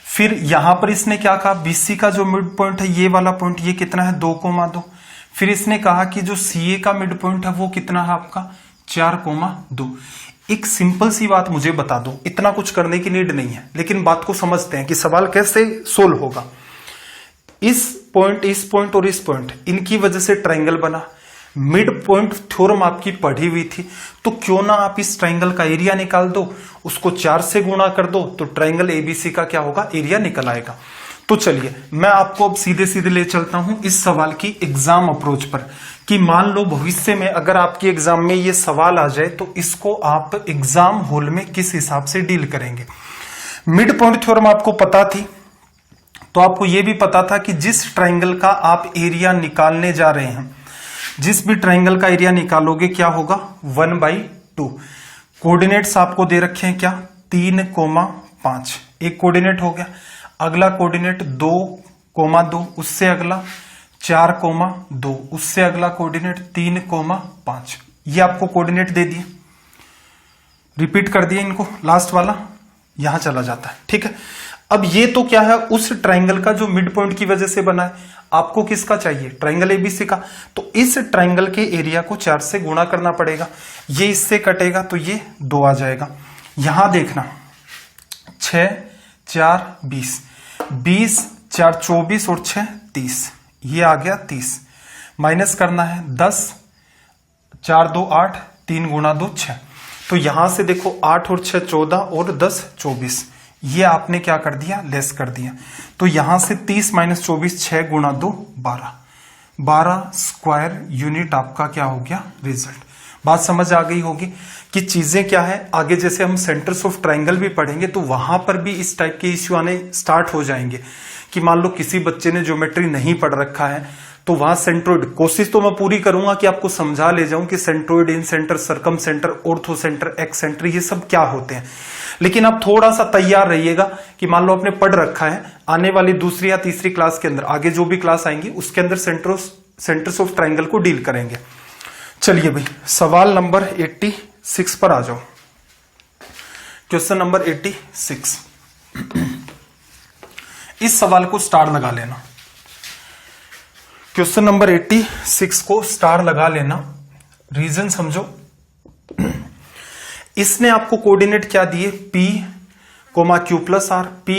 फिर यहां पर इसने क्या कहा? BC का जो मिड पॉइंट है ये वाला पॉइंट, ये कितना है? 2,2। फिर इसने कहा कि जो CA का मिड पॉइंट है वो कितना है आपका? 4,2। एक सिंपल सी बात मुझे बता दो, इतना कुछ करने की नीड नहीं है, लेकिन बात को समझते हैं कि सवाल कैसे सोल्व होगा। इस पॉइंट और इस पॉइंट, इनकी वजह से ट्राइंगल बना। मिड पॉइंट थ्योरम आपकी पढ़ी हुई थी, तो क्यों ना आप इस ट्राइंगल का एरिया निकाल दो, उसको 4 से गुणा कर दो, तो ट्राइंगल ABC का क्या होगा? एरिया निकल आएगा। तो चलिए मैं आपको अब सीधे सीधे ले चलता हूं इस सवाल की एग्जाम अप्रोच पर, कि मान लो भविष्य में अगर आपकी एग्जाम में ये सवाल आ जाए तो इसको आप एग्जाम हॉल में किस हिसाब से डील करेंगे। मिड पॉइंट थ्योरम आपको पता थी, तो आपको यह भी पता था कि जिस ट्राइंगल का आप एरिया निकालने जा रहे हैं, जिस भी ट्राइंगल का एरिया निकालोगे क्या होगा? 1/2। कोऑर्डिनेट्स आपको दे रखे हैं क्या? 3,5। एक कोऑर्डिनेट हो गया। अगला कोऑर्डिनेट 2,2, उससे अगला 4,2, उससे अगला कोऑर्डिनेट 3,5। ये आपको कोऑर्डिनेट दे दिए, रिपीट कर दिए इनको, लास्ट वाला यहां चला जाता है। ठीक है, अब ये तो क्या है? उस ट्राइंगल का जो मिड पॉइंट की वजह से बना है। आपको किसका चाहिए? ट्राइंगल ABC का। तो इस ट्राइंगल के एरिया को 4 से गुणा करना पड़ेगा। ये इससे कटेगा तो ये 2 आ जाएगा। यहां देखना, 6, 4, 20, 20, 4, 24 और 6, 30, ये आ गया 30। माइनस करना है 10, 4, 2, 8, 3 गुणा 2, 6। तो यहां से देखो 8 और 6 14 और 10 24, ये आपने क्या कर दिया? लेस कर दिया। तो यहां से 30 माइनस 24, 6 गुणा 2 12, 12 स्क्वायर यूनिट आपका क्या हो गया? रिजल्ट। बात समझ आ गई होगी कि चीजें क्या है। आगे जैसे हम सेंटर्स ऑफ ट्राइंगल भी पढ़ेंगे तो वहां पर भी इस टाइप के इश्यू आने स्टार्ट हो जाएंगे कि मान लो किसी बच्चे ने ज्योमेट्री नहीं पढ़ रखा है तो वहां सेंट्रोइड, कोशिश तो मैं पूरी करूंगा कि आपको समझा ले जाऊं कि centroid, incentre, circumcentre, orthocentre, excentre, ये सब क्या होते हैं। लेकिन आप थोड़ा सा तैयार रहिएगा कि मान लो आपने पढ़ रखा है, आने वाली दूसरी या तीसरी क्लास के अंदर, आगे जो भी क्लास आएंगी उसके अंदर सेंटर्स ऑफ ट्राइंगल को डील करेंगे। चलिए भाई सवाल नंबर 86 पर आ जाओ। Question number 86। इस सवाल को स्टार लगा लेना। क्वेश्चन नंबर 86 को स्टार लगा लेना। रीजन समझो। इसने आपको कोऑर्डिनेट क्या दिए? P, Q plus r, P,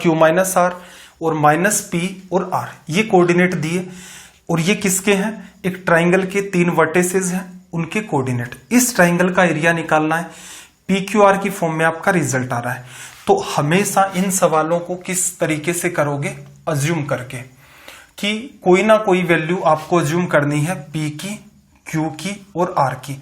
Q minus r और माइनस P और R, ये कोऑर्डिनेट दिए। और ये किसके हैं? एक ट्राइंगल के 3 वर्टिसेस हैं, उनके कोऑर्डिनेट। इस ट्राइंगल का एरिया निकालना है। PQR की फॉर्म में आपका रिजल्ट आ रहा है। तो हमेशा इन सवालों को किस तरीके से करोगे? अज्यूम करके, कि कोई ना कोई वैल्यू आपको अज्यूम करनी है P की, Q की और R की।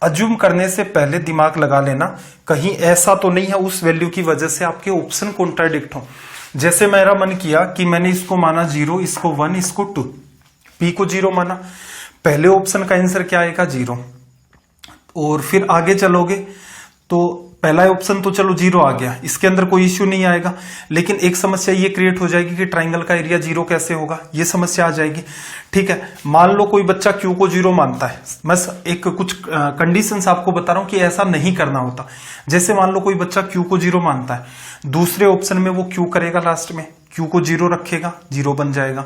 अज्यूम करने से पहले दिमाग लगा लेना, कहीं ऐसा तो नहीं है उस वैल्यू की वजह से आपके ऑप्शन कॉन्ट्राडिक्ट हो। जैसे मेरा मन किया कि मैंने इसको माना 0, इसको 1, इसको 2, P को 0 माना, पहले ऑप्शन का आंसर क्या आएगा? 0। और फिर आगे चलोगे तो पहला ऑप्शन तो चलो 0 आ गया, इसके अंदर कोई इश्यू नहीं आएगा। लेकिन एक समस्या ये क्रिएट हो जाएगी कि ट्राइंगल का एरिया 0 कैसे होगा, ये समस्या आ जाएगी। ठीक है, मान लो कोई बच्चा Q को 0 मानता है, मैं एक कुछ कंडीशंस आपको बता रहा हूं कि ऐसा नहीं करना होता। जैसे मान लो कोई बच्चा Q को 0 मानता है, दूसरे ऑप्शन में वो Q करेगा, लास्ट में Q को 0 रखेगा, 0 बन जाएगा।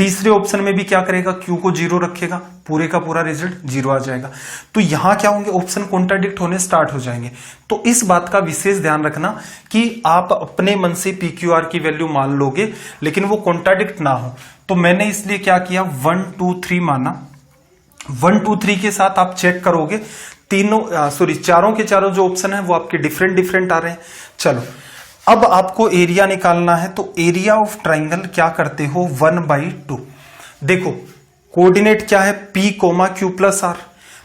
तीसरे ऑप्शन में भी क्या करेगा, क्यू को 0 रखेगा, पूरे का पूरा रिजल्ट 0 आ जाएगा। तो यहां क्या होंगे, ऑप्शन कॉन्ट्राडिक्ट होने स्टार्ट हो जाएंगे। तो इस बात का विशेष ध्यान रखना कि आप अपने मन से PQR की वैल्यू मान लोगे लेकिन वो कॉन्ट्राडिक्ट ना हो। तो मैंने इसलिए क्या किया, 1 2 3 माना। 1 2 3 के साथ आप चेक करोगे चारों के चारों जो ऑप्शन है वो आपके डिफरेंट आ रहे हैं। चलो अब आपको एरिया निकालना है, तो एरिया ऑफ ट्राइंगल क्या करते हो, 1/2। देखो कोऑर्डिनेट क्या है, P, Q प्लस R।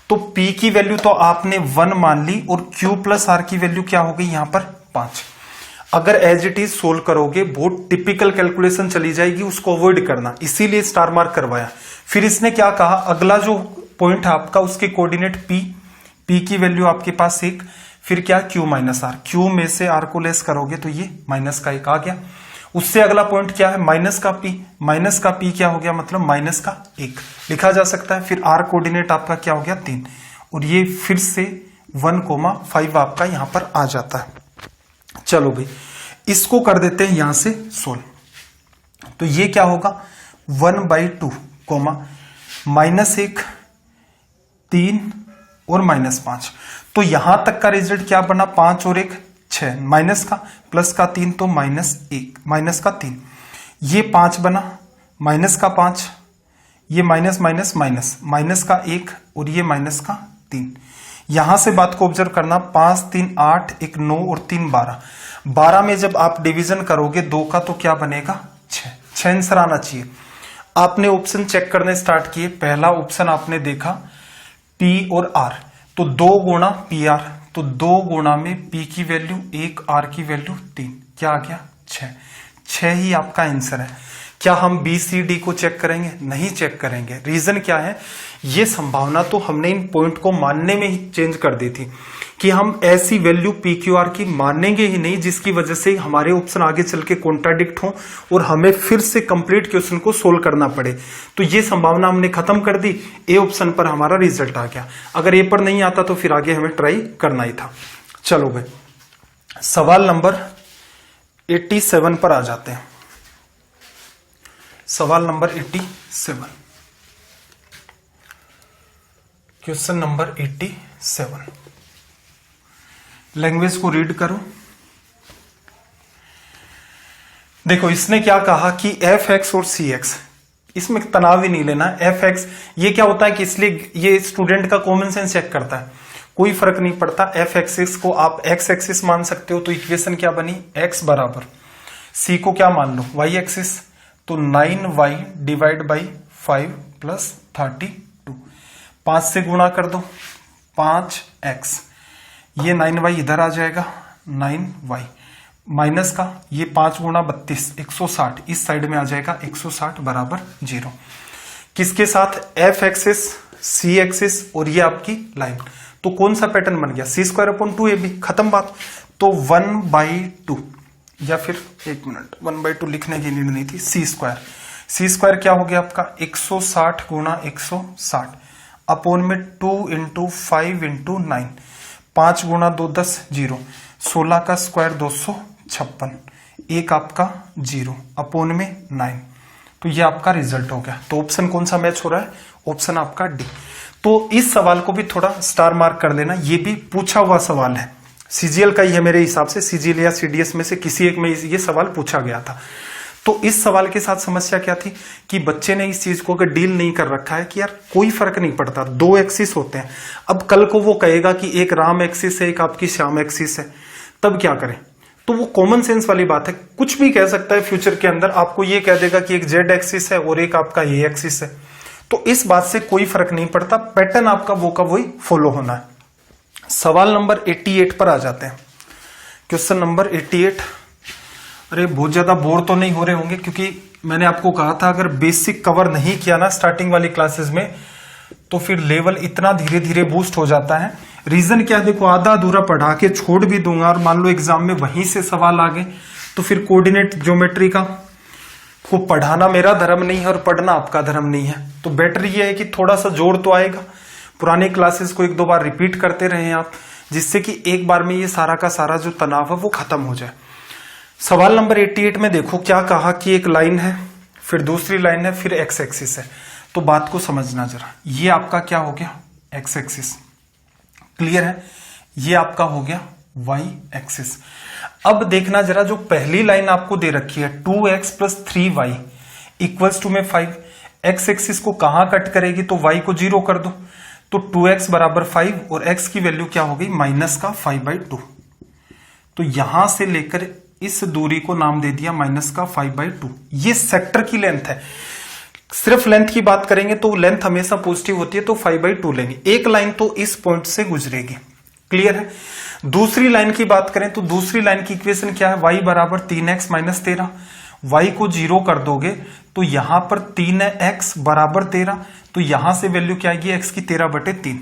तो P की वैल्यू तो आपने 1 मान ली और Q प्लस R की वैल्यू क्या हो गई यहां पर 5। अगर एज इट इज सोल्व करोगे बहुत टिपिकल कैलकुलेशन चली जाएगी, उसको अवॉइड करना, इसीलिए स्टार मार्क करवाया। फिर इसने क्या कहा, अगला जो पॉइंट है आपका उसके कोऑर्डिनेट P की वैल्यू आपके पास 1, फिर क्या Q माइनस R, Q में से R को लेस करोगे तो ये माइनस का 1 आ गया। उससे अगला पॉइंट क्या है, माइनस का P क्या हो गया, मतलब माइनस का 1 लिखा जा सकता है। फिर R कोऑर्डिनेट आपका क्या हो गया 3, और ये फिर से 1,5 आपका यहां पर आ जाता है। चलो भाई इसको कर देते हैं यहां से सोल्व। तो ये क्या होगा, 1/2 -1 3 और -5। तो यहां तक का रिजल्ट क्या बना, 5 और 1 6, माइनस का प्लस का 3 तो -1 माइनस का 3, ये 5 बना, माइनस का 5, ये माइनस माइनस का 1 और ये माइनस का 3। यहां से बात को ऑब्जर्व करना, 5 3 8 1 9 और 3 12। 12 में जब आप डिवीजन करोगे 2 का तो क्या बनेगा 6 आंसर आना चाहिए। आपने ऑप्शन चेक करने स्टार्ट किए, पहला ऑप्शन आपने देखा P और R, तो 2 गुणा PR, तो 2 गुणा में P की वैल्यू 1, R की वैल्यू 3, क्या आ गया 6 ही आपका आंसर है। क्या हम B C D को चेक करेंगे, नहीं चेक करेंगे। रीजन क्या है, ये संभावना तो हमने इन पॉइंट को मानने में ही चेंज कर दी थी कि हम ऐसी वैल्यू PQR की मानेंगे ही नहीं जिसकी वजह से हमारे ऑप्शन आगे चल के कॉन्ट्राडिक्ट हो और हमें फिर से कंप्लीट क्वेश्चन को सोल्व करना पड़े। तो ये संभावना हमने खत्म कर दी, ए ऑप्शन पर हमारा रिजल्ट आ गया। अगर ए पर नहीं आता तो फिर आगे हमें ट्राई करना ही था। चलो भाई सवाल नंबर 87 पर आ जाते हैं। सवाल नंबर 87, क्वेश्चन नंबर 87। लैंग्वेज को रीड करो। देखो इसने क्या कहा कि fx और cx, इसमें तनाव ही नहीं लेना। fx ये क्या होता है कि इसलिए ये स्टूडेंट का कॉमन सेंस चेक करता है, कोई फर्क नहीं पड़ता। f एक्सिस को आप x एक्सिस मान सकते हो, तो इक्वेशन क्या बनी, x बराबर c को क्या मान लो y एक्सिस, तो 9y डिवाइड बाई 5 प्लस 32। 5 से गुणा कर दो, 5x, ये 9y इधर आ जाएगा, 9y माइनस का ये 5 गुणा 32 160, इस साइड में आ जाएगा 160 बराबर 0। किसके साथ, f एक्सिस c एक्सिस और ये आपकी लाइन। तो कौन सा पैटर्न बन गया, c²/2ab, खत्म बात। तो 1/2 या फिर 1 मिनट 1/2 लिखने की नीड नहीं थी, c² क्या हो गया आपका 160 गुणा 160 अपोन में 2 × 5 × 9, 5 गुणा 2 10 0, 16 का स्क्वायर 256, एक आपका 0 अपोन में 9। तो ये आपका रिजल्ट हो गया। तो ऑप्शन कौन सा मैच हो रहा है, ऑप्शन आपका डी। तो इस सवाल को भी थोड़ा स्टार मार्क कर लेना, ये भी पूछा हुआ सवाल है, सीजीएल का ही है मेरे हिसाब से, सीजीएल या सीडीएस में से किसी एक में ये सवाल पूछा गया था। तो इस सवाल के साथ समस्या क्या थी कि बच्चे ने इस चीज को अगर डील नहीं कर रखा है कि यार कोई फर्क नहीं पड़ता, 2 एक्सिस होते हैं। अब कल को वो कहेगा कि एक राम एक्सिस है, एक आपकी श्याम एक्सिस है, तब क्या करें। तो वो कॉमन सेंस वाली बात है, कुछ भी कह सकता है फ्यूचर के अंदर, आपको ये कह देगा कि एक जेड एक्सिस है और एक आपका ए एक्सिस है। तो इस बात से कोई फर्क नहीं पड़ता, पैटर्न आपका वो का वही फॉलो होना है। सवाल नंबर 88 पर आ जाते हैं। Question number 88। अरे बहुत ज्यादा बोर तो नहीं हो रहे होंगे, क्योंकि मैंने आपको कहा था अगर बेसिक कवर नहीं किया ना स्टार्टिंग वाली क्लासेस में तो फिर लेवल इतना धीरे धीरे बूस्ट हो जाता है। रीजन क्या है, देखो आधा अधूरा पढ़ा के छोड़ भी दूंगा और मान लो एग्जाम में वहीं से सवाल आ गए तो फिर कोऑर्डिनेट ज्योमेट्री का को पढ़ाना मेरा धर्म नहीं है और पढ़ना आपका धर्म नहीं है। तो बेटर ये है कि थोड़ा सा जोर तो आएगा, पुराने क्लासेस को 1-2 बार रिपीट करते रहे आप, जिससे कि एक बार में ये सारा का सारा जो तनाव है वो खत्म हो जाए। सवाल नंबर 88 में देखो क्या कहा कि एक लाइन है, फिर दूसरी लाइन है, फिर एक्स एक्सिस है। तो बात को समझना जरा, ये आपका क्या हो गया एक्स एक्सिस, क्लियर है, ये आपका हो गया वाई एक्सिस। अब देखना जरा, जो पहली लाइन आपको दे रखी है 2x + 3y इक्वल्स टू में 5, एक्स एक्सिस को कहां कट करेगी तो y को 0 कर दो, तो 2x बराबर 5 और x की वैल्यू क्या हो गई -5/2। तो यहां से लेकर इस दूरी को नाम दे दिया -5/2। ये सेक्टर की लेंथ है। सिर्फ लेंथ की बात करेंगे तो लेंथ हमेशा पॉजिटिव होती है, तो 5/2 लेंगे। एक लाइन तो इस पॉइंट से गुजरेगी, क्लियर है। दूसरी लाइन की बात करें तो दूसरी लाइन की इक्वेशन क्या है, y बराबर 3x - 13, y को 0 कर दोगे तो यहां पर 3x बराबर 13, तो यहां से वैल्यू क्या आएगी x की 13/3,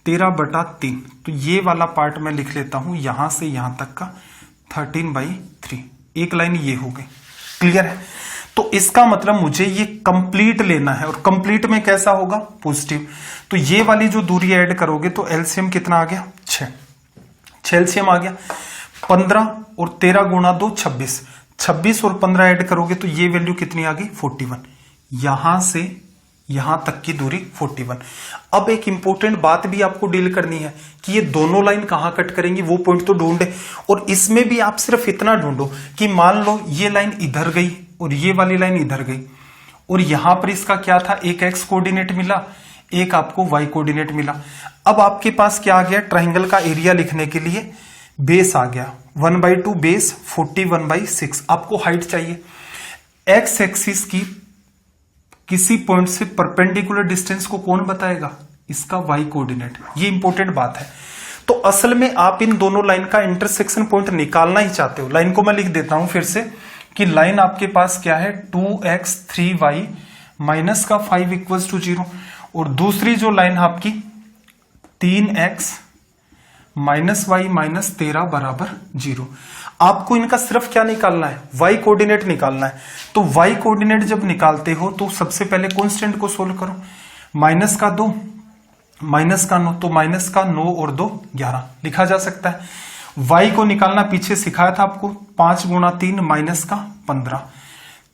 13/3। तो ये वाला पार्ट मैं लिख लेता हूं, यहां से यहां तक का 13/3, एक लाइन ये हो गई, क्लियर है। तो इसका मतलब मुझे ये कंप्लीट लेना है, और कंप्लीट में कैसा होगा पॉजिटिव। तो ये वाली जो दूरी ऐड करोगे तो एलसीएम कितना आ गया 6 एलसीएम आ गया 15 और 13 गुणा 2 26, 26 और 15 ऐड करोगे तो ये वैल्यू कितनी आ गई 41। यहां से यहां तक की दूरी 41। अब एक इंपॉर्टेंट बात भी आपको डील करनी है कि ये दोनों लाइन कहां कट करेंगी, वो पॉइंट तो ढूंढे। और इसमें भी आप सिर्फ इतना ढूंढो कि मान लो ये लाइन इधर गई और ये वाली लाइन इधर गई, और यहां पर इसका क्या था, एक एक्स कोऑर्डिनेट मिला, एक आपको वाई कोऑर्डिनेट मिला। अब आपके पास क्या आ गया, ट्राइंगल का एरिया लिखने के लिए बेस आ गया 1/2 बेस 41/6। आपको हाइट चाहिए, एक्स एक्सिस की किसी पॉइंट से परपेंडिकुलर डिस्टेंस को कौन बताएगा, इसका वाई कोऑर्डिनेट। ये इंपॉर्टेंट बात है। तो असल में आप इन दोनों लाइन का इंटरसेक्शन पॉइंट निकालना ही चाहते हो। लाइन को मैं लिख देता हूं फिर से कि लाइन आपके पास क्या है 2x 3y -5 = 0, और दूसरी जो लाइन आपकी 3x -y -13 बराबर 0। आपको इनका सिर्फ क्या निकालना है, y कोऑर्डिनेट निकालना है। तो y कोऑर्डिनेट जब निकालते हो तो सबसे पहले कांस्टेंट को सोल्व करो, -2 -9, तो -9 और 2 11 लिखा जा सकता है। y को निकालना पीछे सिखाया था आपको, 5 × 3 -15,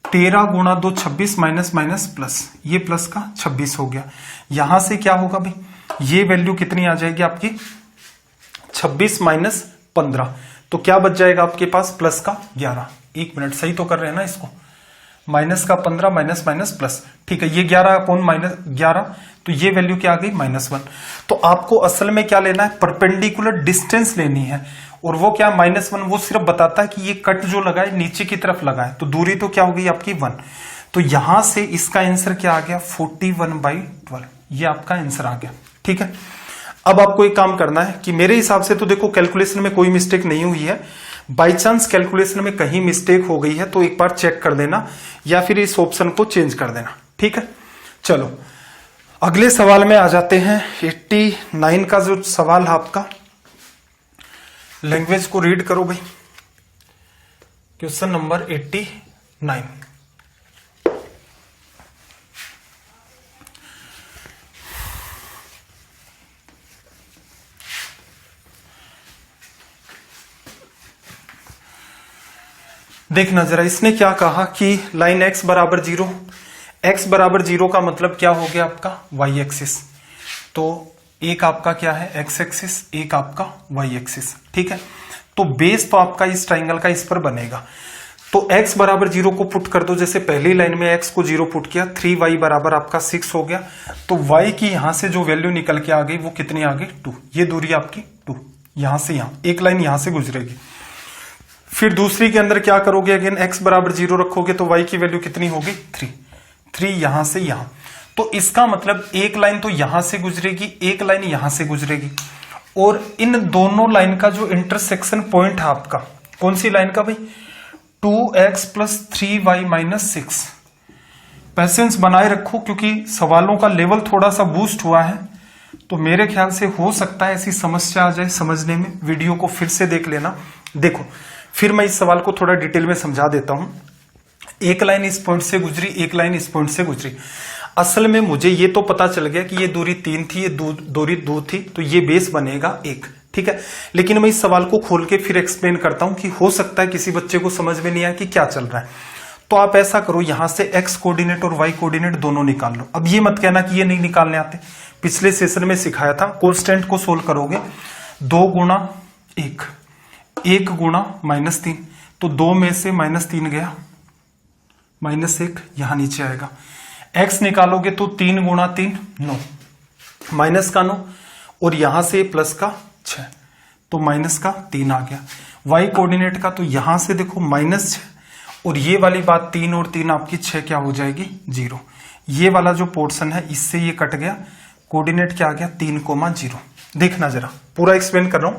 13 × 2 26 माइनस प्लस, ये प्लस का 26 हो गया। यहां से क्या होगा भाई, ये वैल्यू कितनी आ जाएगी आपकी 26 - 15, तो क्या बच जाएगा आपके पास प्लस का 11। एक मिनट, सही तो कर रहे हैं ना इसको, माइनस का 15 माइनस प्लस, ठीक है। ये 11 अपॉन -11, तो ये वैल्यू क्या आ गई -1। तो आपको असल में क्या लेना है, परपेंडिकुलर डिस्टेंस लेनी है, और वो क्या -1, वो सिर्फ बताता है कि ये कट जो लगा है नीचे की तरफ लगा है, तो दूरी तो क्या हो गई आपकी 1। तो यहां से इसका आंसर क्या आ गया 41/12, ये आपका आंसर आ गया, ठीक है। अब आपको एक काम करना है कि मेरे हिसाब से तो देखो कैलकुलेशन में कोई मिस्टेक नहीं हुई है, बाई चांस कैलकुलेशन में कहीं मिस्टेक हो गई है तो एक बार चेक कर देना, या फिर इस ऑप्शन को चेंज कर देना, ठीक है। चलो अगले सवाल में आ जाते हैं। 89 का जो सवाल है आपका, लैंग्वेज को रीड करो भाई। क्वेश्चन नंबर 89, देखना जरा, इसने क्या कहा कि लाइन x बराबर 0, x बराबर 0 का मतलब क्या हो गया आपका y एक्सिस। तो एक आपका क्या है x एक्सिस, एक आपका y एक्सिस, ठीक है। तो बेस तो आपका इस ट्राइंगल का इस पर बनेगा। तो x बराबर 0 को पुट कर दो, जैसे पहली लाइन में x को 0 पुट किया, 3y बराबर आपका 6 हो गया। तो y की यहां से जो वैल्यू निकल के आ गई वो कितनी आ गई 2। ये दूरी आपकी 2, यहां से यहां एक लाइन यहां से गुजरेगी। फिर दूसरी के अंदर क्या करोगे, अगेन x बराबर 0 रखोगे तो y की वैल्यू कितनी होगी 3 यहां से यहां। तो इसका मतलब एक लाइन तो यहां से गुजरेगी, एक लाइन यहां से गुजरेगी, और इन दोनों लाइन का जो इंटरसेक्शन पॉइंट है आपका, कौन सी लाइन का भाई 2x + 3y - 6। पेशेंस बनाए रखो क्योंकि सवालों का लेवल थोड़ा सा बूस्ट हुआ है, तो मेरे ख्याल से हो सकता है ऐसी समस्या आ जाए समझने में। वीडियो को फिर से देख लेना। देखो फिर मैं इस सवाल को थोड़ा डिटेल में समझा देता हूं। एक लाइन इस पॉइंट से गुजरी, एक लाइन इस पॉइंट से गुजरी। असल में मुझे ये तो पता चल गया कि ये दूरी 3 थी, ये दूरी 2 थी, तो ये बेस बनेगा 1, ठीक है। लेकिन मैं इस सवाल को खोल के फिर एक्सप्लेन करता हूं कि हो सकता है किसी बच्चे को समझ में नहीं आया कि क्या चल रहा है। तो आप ऐसा करो, यहां से x कोऑर्डिनेट और y कोऑर्डिनेट दोनों निकाल लो। अब ये मत कहना कि ये नहीं निकालने आते, पिछले सेशन में सिखाया था। कांस्टेंट को सोल्व करोगे 2 गुणा 1, 1 गुणा -3, तो 2 में से -3 गया, -1 यहां नीचे आएगा। x निकालोगे तो 3 गुणा 3 9, माइनस का 9 और यहां से प्लस का 6, तो माइनस का 3 आ गया। y कोऑर्डिनेट का तो यहां से देखो -6 और ये वाली बात 3 और 3 आपकी 6 क्या हो जाएगी 0। ये वाला जो पोर्शन है इससे ये कट गया, कोऑर्डिनेट क्या आ गया 3,0। देखना जरा, पूरा एक्सप्लेन कर रहा हूं।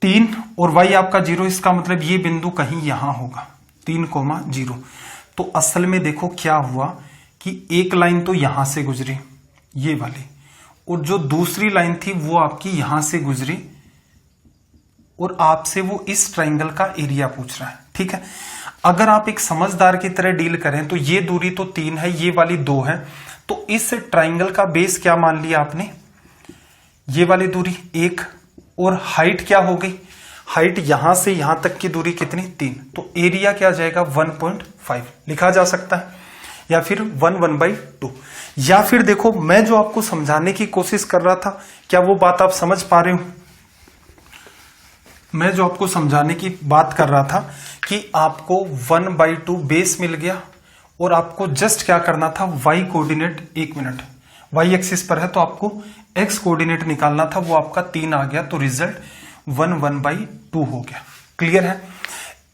3 और y आपका 0, इसका मतलब ये बिंदु कहीं यहां होगा 3,0। तो असल में देखो क्या हुआ कि एक लाइन तो यहां से गुजरी ये वाली, और जो दूसरी लाइन थी वो आपकी यहां से गुजरी, और आपसे वो इस ट्राइंगल का एरिया पूछ रहा है। ठीक है, अगर आप एक समझदार की तरह डील करें तो ये दूरी तो 3 है, ये वाली 2 है, तो इस ट्राइंगल का बेस क्या मान लिया आपने, ये वाली दूरी 1, और हाइट क्या हो गई, हाइट यहां से यहां तक की दूरी कितनी 3, तो एरिया क्या जाएगा 1.5 लिखा जा सकता है, या फिर 1/2। या फिर देखो, मैं जो आपको समझाने की कोशिश कर रहा था, क्या वो बात आप समझ पा रहे हो। मैं जो आपको समझाने की बात कर रहा था कि आपको 1/2 बेस मिल गया, और आपको जस्ट क्या करना था, y coordinate, 1 minute, y axis पर है तो आपको x कोऑर्डिनेट निकालना था, वो आपका 3 आ गया, तो रिजल्ट 1/2 हो गया। क्लियर है।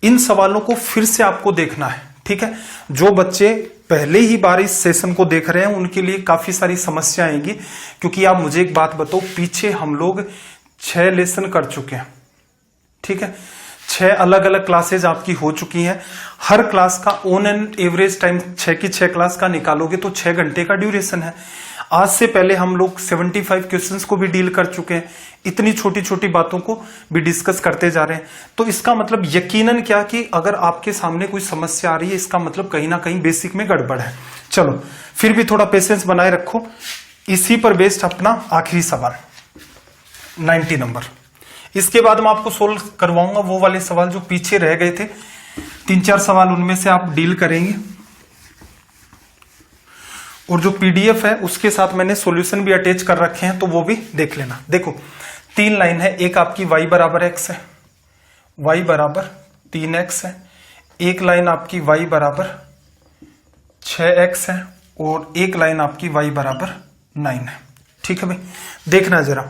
इन सवालों को फिर से आपको देखना है। ठीक है, जो बच्चे पहले ही बार इस सेशन को देख रहे हैं उनके लिए काफी सारी समस्या आएंगी, क्योंकि आप मुझे एक बात बताओ, पीछे हम लोग 6 लेसन कर चुके हैं। ठीक है, 6 अलग अलग क्लासेज आपकी हो चुकी हैं। हर क्लास का ऑन एन एवरेज टाइम 6 की 6 क्लास का निकालोगे तो 6 घंटे का ड्यूरेशन है। आज से पहले हम लोग 75 क्वेश्चंस को भी डील कर चुके हैं, इतनी छोटी छोटी बातों को भी डिस्कस करते जा रहे हैं। तो इसका मतलब यकीनन क्या कि अगर आपके सामने कोई समस्या आ रही है, इसका मतलब कहीं ना कहीं बेसिक में गड़बड़ है। चलो, फिर भी थोड़ा पेशेंस बनाए रखो। इसी पर बेस्ड अपना आखिरी सवाल 90 नंबर, इसके बाद मैं आपको सोल्व करवाऊंगा वो वाले सवाल जो पीछे रह गए थे। 3-4 सवाल उनमें से आप डील करेंगे, और जो पीडीएफ है उसके साथ मैंने सॉल्यूशन भी अटैच कर रखे हैं, तो वो भी देख लेना। देखो 3 लाइन है, एक आपकी y बराबर x है, y बराबर 3x है, एक लाइन आपकी y बराबर 6x है, और एक लाइन आपकी y बराबर 9 है। ठीक है भाई, देखना जरा,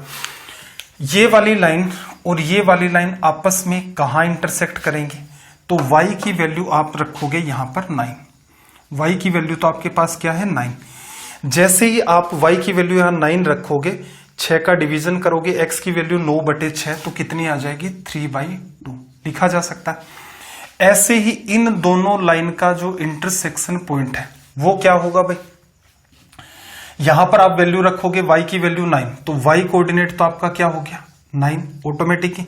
ये वाली लाइन और ये वाली लाइन आपस में कहां इंटरसेक्ट करेंगी, तो y की वैल्यू आप रखोगे यहां पर 9, y की वैल्यू तो आपके पास क्या है 9। जैसे ही आप y की वैल्यू यहां 9 रखोगे, 6 का डिवीजन करोगे, x की वैल्यू 9/6, तो कितनी आ जाएगी 3/2 लिखा जा सकता है। ऐसे ही इन दोनों लाइन का जो इंटरसेक्शन पॉइंट है वो क्या होगा भाई, यहां पर आप वैल्यू रखोगे y की वैल्यू 9, तो y कोऑर्डिनेट तो आपका क्या हो गया 9 ऑटोमेटिक ही।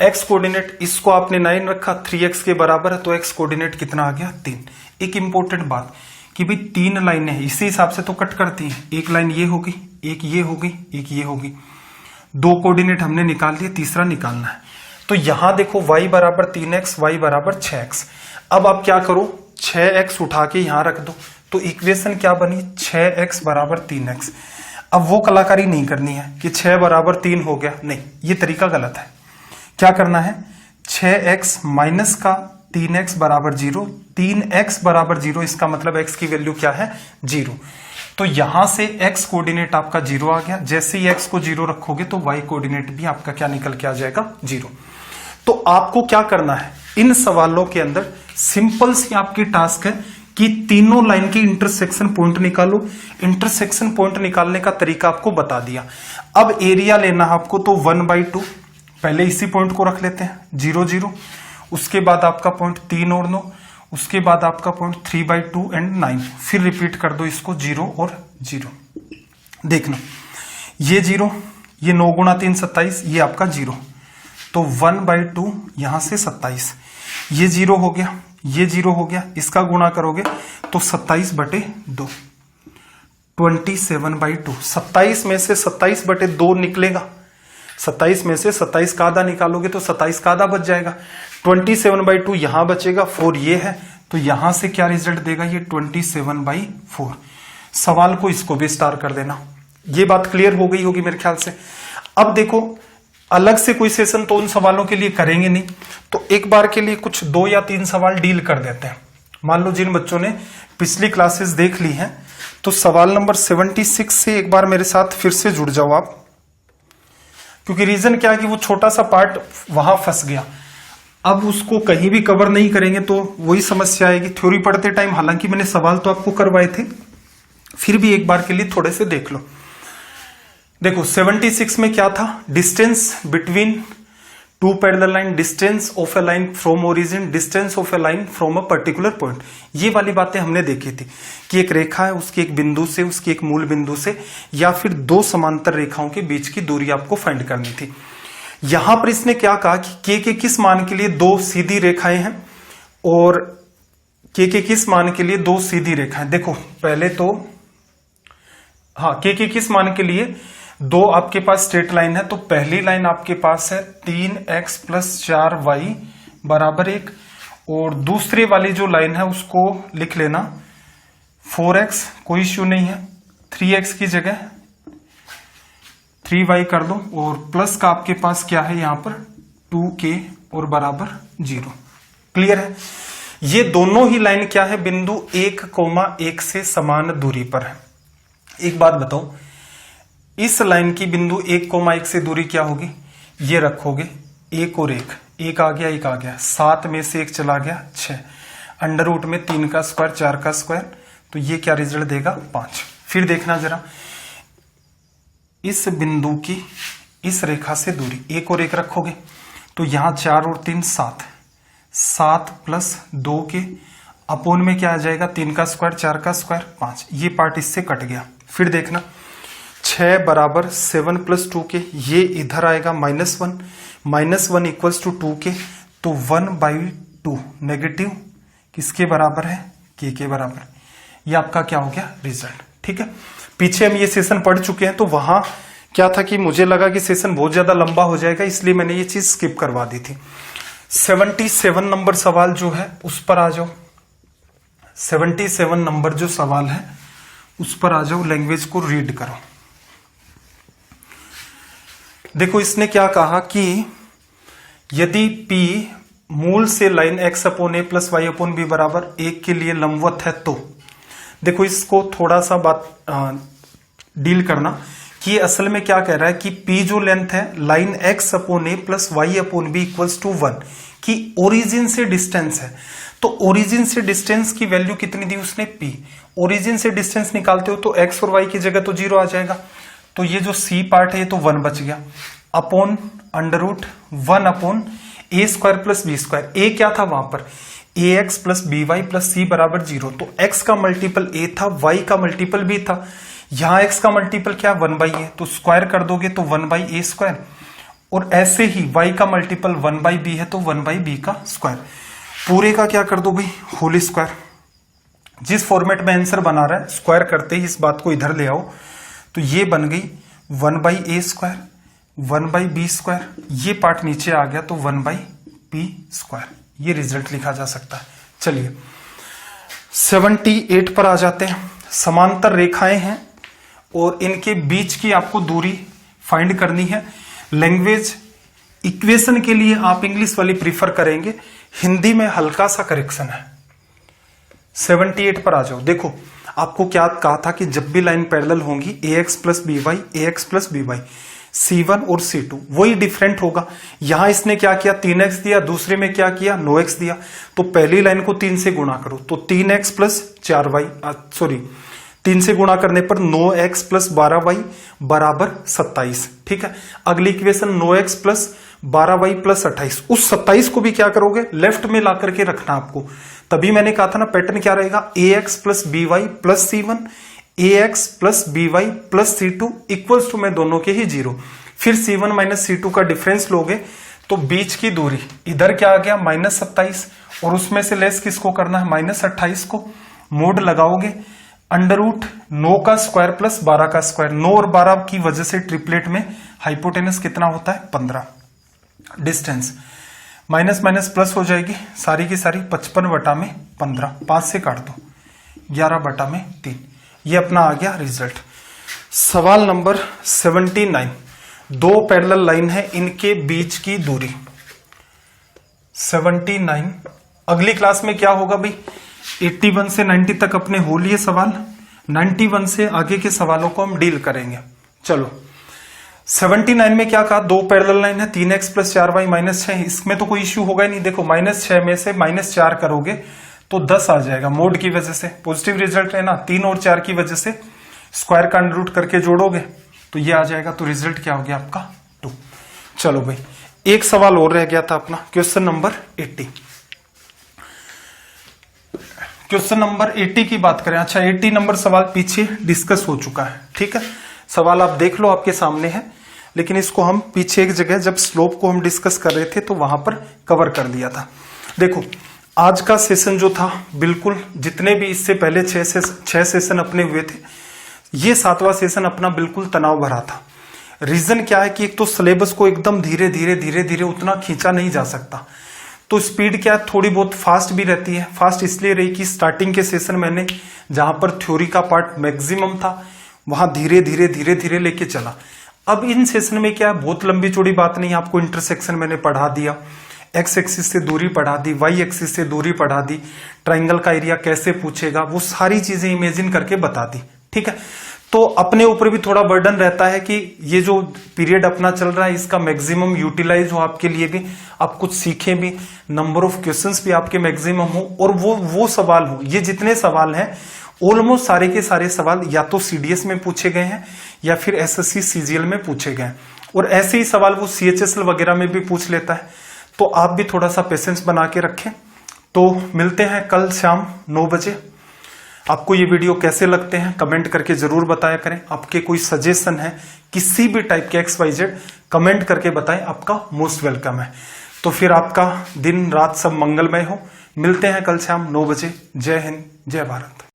x कोऑर्डिनेट इसको आपने 9 रखा, 3x के बराबर है, तो x कोऑर्डिनेट कितना आ गया 3। एक इंपॉर्टेंट बात कि भाई 3 लाइनें हैं, इसी हिसाब से तो कट करती हैं। एक लाइन ये होगी, एक ये होगी, एक ये होगी, 2 कोऑर्डिनेट हमने निकाल लिए, तीसरा निकालना है। तो यहां देखो y बराबर 3x, y बराबर 6x। अब आप क्या करो, 6x उठा के यहां रख दो, तो इक्वेशन क्या बनी 6x बराबर 3x। अब वो कलाकारी नहीं करनी है कि 6 बराबर 3 हो गया, नहीं, ये तरीका गलत है। क्या करना है, 6x माइनस का 3x बराबर 0, 3x बराबर 0, इसका मतलब x की वैल्यू क्या है 0। तो यहां से x कोऑर्डिनेट आपका 0 आ गया। जैसे ही x को 0 रखोगे तो y कोऑर्डिनेट भी आपका क्या निकल के आ जाएगा 0। तो आपको क्या करना है, इन सवालों के अंदर सिंपल सी आपकी टास्क है कि तीनों लाइन की इंटरसेक्शन पॉइंट निकालो। इंटरसेक्शन पॉइंट निकालने का तरीका आपको बता दिया। अब एरिया लेना है आपको, तो 1/2, पहले इसी पॉइंट को रख लेते हैं 0 0, उसके बाद आपका पॉइंट 3 और 9, उसके बाद आपका पॉइंट 3/2 एंड 9, फिर रिपीट कर दो इसको 0 और 0। देखना ये 0, ये 9 गुणा 3 27, ये आपका 0, तो 1/2 यहां से 27, ये 0 हो गया, ये 0 हो गया, इसका गुणा करोगे तो 27/2, 27/2। 27 में से 27/2 निकलेगा, 27 में से 27 का आधा निकालोगे तो 27 का आधा बच जाएगा। 27/2 यहां बचेगा, 4 ये है, तो यहां से क्या रिजल्ट देगा, ये 27/4। सवाल को इसको भी स्टार कर देना। ये बात क्लियर हो गई होगी मेरे ख्याल से। अब देखो अलग से कोई सेशन तो उन सवालों के लिए करेंगे नहीं, तो एक बार के लिए कुछ 2 या 3 सवाल डील कर देते हैं। मान लो जिन बच्चों ने पिछली क्लासेस देख ली हैं, तो सवाल नंबर 76 से एक बार मेरे साथ फिर से जुड़ जाओ आप, क्योंकि रीजन क्या है कि वो छोटा सा पार्ट वहां फंस गया। अब उसको कहीं भी कवर नहीं करेंगे तो वही समस्या आएगी। थ्योरी पढ़ते टाइम हालांकि मैंने सवाल तो आपको करवाए थे, फिर भी एक बार के लिए थोड़े से देख लो। देखो 76 में क्या था, distance between two parallel line, distance of A line from origin, distance of A line from a particular point. ये वाली बातें हमने देखी थी कि एक रेखा है, उसके एक बिंदु से, उसके एक मूल बिंदु से, या फिर 2 समांतर रेखाओं के बीच की दूरी आपको फाइंड करनी थी। यहां पर इसने क्या कहा कि के किस मान के लिए 2 सीधी रेखाएं हैं और के किस मान के लिए 2 सीधी रेखाएं। देखो पहले तो हाँ, के किस मान के लिए 2 आपके पास स्ट्रेट लाइन है, तो पहली लाइन आपके पास है 3x + 4y = 1, और दूसरी वाली जो लाइन है उसको लिख लेना 4x, कोई इश्यू नहीं है, 3x की जगह 3y कर दो, और प्लस का आपके पास क्या है यहां पर 2k और बराबर 0। क्लियर है। ये दोनों ही लाइन क्या है, बिंदु 1,1 से समान दूरी पर है। एक बात बताओ, इस लाइन की बिंदु 1,1 से दूरी क्या होगी, ये रखोगे 1 और 1, 1 आ गया 1 आ गया, 7 में से 1 चला गया 6, √ में 3 का स्क्वायर 4 का स्क्वायर, तो ये क्या रिजल्ट देगा 5। फिर देखना जरा, इस बिंदु की इस रेखा से दूरी 1 और 1 रखोगे तो यहां 4 और 3 7, 7 + 2 के अपोन में क्या आ जाएगा, 3 का स्क्वायर 4 का स्क्वायर 5, ये पार्ट इससे कट गया। फिर देखना 6 = 7 + 2 के, ये इधर आएगा -1, -1 = 2 के, तो 1/2 नेगेटिव किसके बराबर है, के बराबर। ये आपका क्या हो गया रिजल्ट। ठीक है, पीछे हम ये सेशन पढ़ चुके हैं, तो वहां क्या था कि मुझे लगा कि सेशन बहुत ज्यादा लंबा हो जाएगा, इसलिए मैंने ये चीज स्किप करवा दी थी। 77 नंबर सवाल जो है उस पर आ जाओ। 77 नंबर जो सवाल है उस पर आ जाओ, लैंग्वेज को रीड करो। देखो इसने क्या कहा कि यदि P मूल से लाइन x/a + y/b = 1 के लिए लंबवत है, तो देखो इसको थोड़ा सा बात डील करना कि असल में क्या कह रहा है कि P जो लेंथ है लाइन x/a + y/b = 1 की ओरिजिन से डिस्टेंस है। तो ओरिजिन से डिस्टेंस की वैल्यू कितनी दी उसने, P। ओरिजिन से डिस्टेंस निकालते हो तो x और y की जगह तो 0 आ जाएगा, तो ये जो C पार्ट है ये तो 1 बच गया, अपॉन √1/a² + b²। a क्या था वहां पर, ax + by + c = 0, तो x का मल्टीपल a था, y का मल्टीपल b था, यहां x का मल्टीपल क्या 1/a, तो स्क्वायर कर दोगे तो 1/a², और ऐसे ही y का मल्टीपल 1/b है तो 1/b का स्क्वायर, पूरे का क्या कर दो भाई होल स्क्वायर। जिस फॉर्मेट में आंसर बना रहा है स्क्वायर करते ही इस बात को इधर ले आओ, तो ये बन गई 1/a², 1/b², ये पार्ट नीचे आ गया तो 1/p²। ये रिजल्ट लिखा जा सकता है। चलिए 78 पर आ जाते हैं। समांतर रेखाएं हैं और इनके बीच की आपको दूरी फाइंड करनी है। लैंग्वेज इक्वेशन के लिए आप इंग्लिश वाली प्रीफर करेंगे, हिंदी में हल्का सा करेक्शन है। 78 पर आ जाओ। देखो आपको क्या कहा था कि जब भी लाइन पैरेलल होंगी ax + by, ax + by, C1 और C2 वही डिफरेंट होगा। यहां इसने क्या किया 3x दिया, दूसरे में क्या किया 9x दिया, तो पहली लाइन को 3 से गुणा करो तो 3x + 4y, 3 से गुणा करने पर 9x + 12y = 27। ठीक है, अगली इक्वेशन 9x + 12y + 28, उस 27 को भी क्या करोगे लेफ्ट में ला करके रखना आपको। तभी मैंने कहा था ना पैटर्न क्या रहेगा, ax + by + C1, ax + by + C2 = मैं दोनों के ही 0। फिर C1 - C2 का डिफरेंस लोगे तो बीच की दूरी इधर क्या आ गया -27, और उसमें से लेस किसको करना है -28 को, मोड लगाओगे √9 का स्क्वायर + 12 का स्क्वायर। 9 और 12 की वजह से ट्रिपलेट में हाइपोटेनस कितना होता है 15। डिस्टेंस माइनस माइनस प्लस हो जाएगी सारी की सारी, 55/15, 5 से काट दो, 11/3। ये अपना आ गया रिजल्ट। सवाल नंबर 79, दो पैरेलल लाइन है, इनके बीच की दूरी 79। अगली क्लास में क्या होगा भाई, 81 से 90 तक अपने हो लिए सवाल, 91 से आगे के सवालों को हम डील करेंगे। चलो 79 में क्या कहा, दो पैरेलल लाइन है, 3x + 4y - 6, इसमें तो कोई इश्यू होगा ही नहीं। देखो -6 में से -4 करोगे तो 10 आ जाएगा, मोड की वजह से पॉजिटिव रिजल्ट है ना, 3 और 4 की वजह से स्क्वायर का अंडर रूट करके जोड़ोगे तो ये आ जाएगा। तो रिजल्ट क्या हो गया आपका 2। चलो भाई एक सवाल और रह गया था अपना, क्वेश्चन नंबर 80। क्वेश्चन नंबर 80 की बात करें, अच्छा 80 नंबर सवाल पीछे डिस्कस हो चुका है, ठीक है। सवाल आप देख लो, आपके सामने है, लेकिन इसको हम पीछे एक जगह जब स्लोप को हम डिस्कस कर रहे थे तो वहां पर कवर कर दिया था। देखो आज का सेशन जो था, बिल्कुल जितने भी इससे पहले 6 सेशन अपने हुए थे, ये 7वां सेशन अपना बिल्कुल तनाव भरा था। रीजन क्या है कि एक तो सिलेबस को एकदम धीरे धीरे उतना खींचा नहीं जा सकता, तो स्पीड क्या थोड़ी बहुत फास्ट भी रहती है। फास्ट इसलिए रही कि स्टार्टिंग के सेशन मैंने जहां पर थ्योरी का पार्ट मैक्सिमम था वहां धीरे धीरे लेके चला। अब इन सेशन में क्या बहुत लंबी चौड़ी बात नहीं, आपको इंटरसेक्शन मैंने पढ़ा दिया, एक्स एक्सिस से दूरी पढ़ा दी, वाई एक्सिस से दूरी पढ़ा दी, ट्राइंगल का एरिया कैसे पूछेगा वो सारी चीजें इमेजिन करके बता दी, ठीक है। तो अपने ऊपर भी थोड़ा बर्डन रहता है कि ये जो पीरियड अपना चल रहा है इसका मैक्सिमम यूटिलाइज हो, आपके लिए भी आप कुछ सीखें भी, नंबर ऑफ क्वेश्चंस भी आपके मैक्सिमम हो, और वो सवाल हो। ये जितने सवाल हैं ऑलमोस्ट सारे के सारे सवाल या तो सीडीएस में पूछे गए हैं या फिर एसएससी सीजीएल में पूछे गए हैं, और ऐसे ही सवाल वो सीएचएसएल वगैरह में भी पूछ लेता है। तो आप भी थोड़ा सा पेशेंस बना के रखें। तो मिलते हैं कल शाम 9 बजे। आपको ये वीडियो कैसे लगते हैं कमेंट करके जरूर बताया करें। आपके कोई सजेशन है किसी भी टाइप के XYZ कमेंट करके बताएं, आपका मोस्ट वेलकम है। तो फिर आपका दिन रात सब मंगलमय हो। मिलते हैं कल शाम 9 बजे। जय हिंद, जय भारत।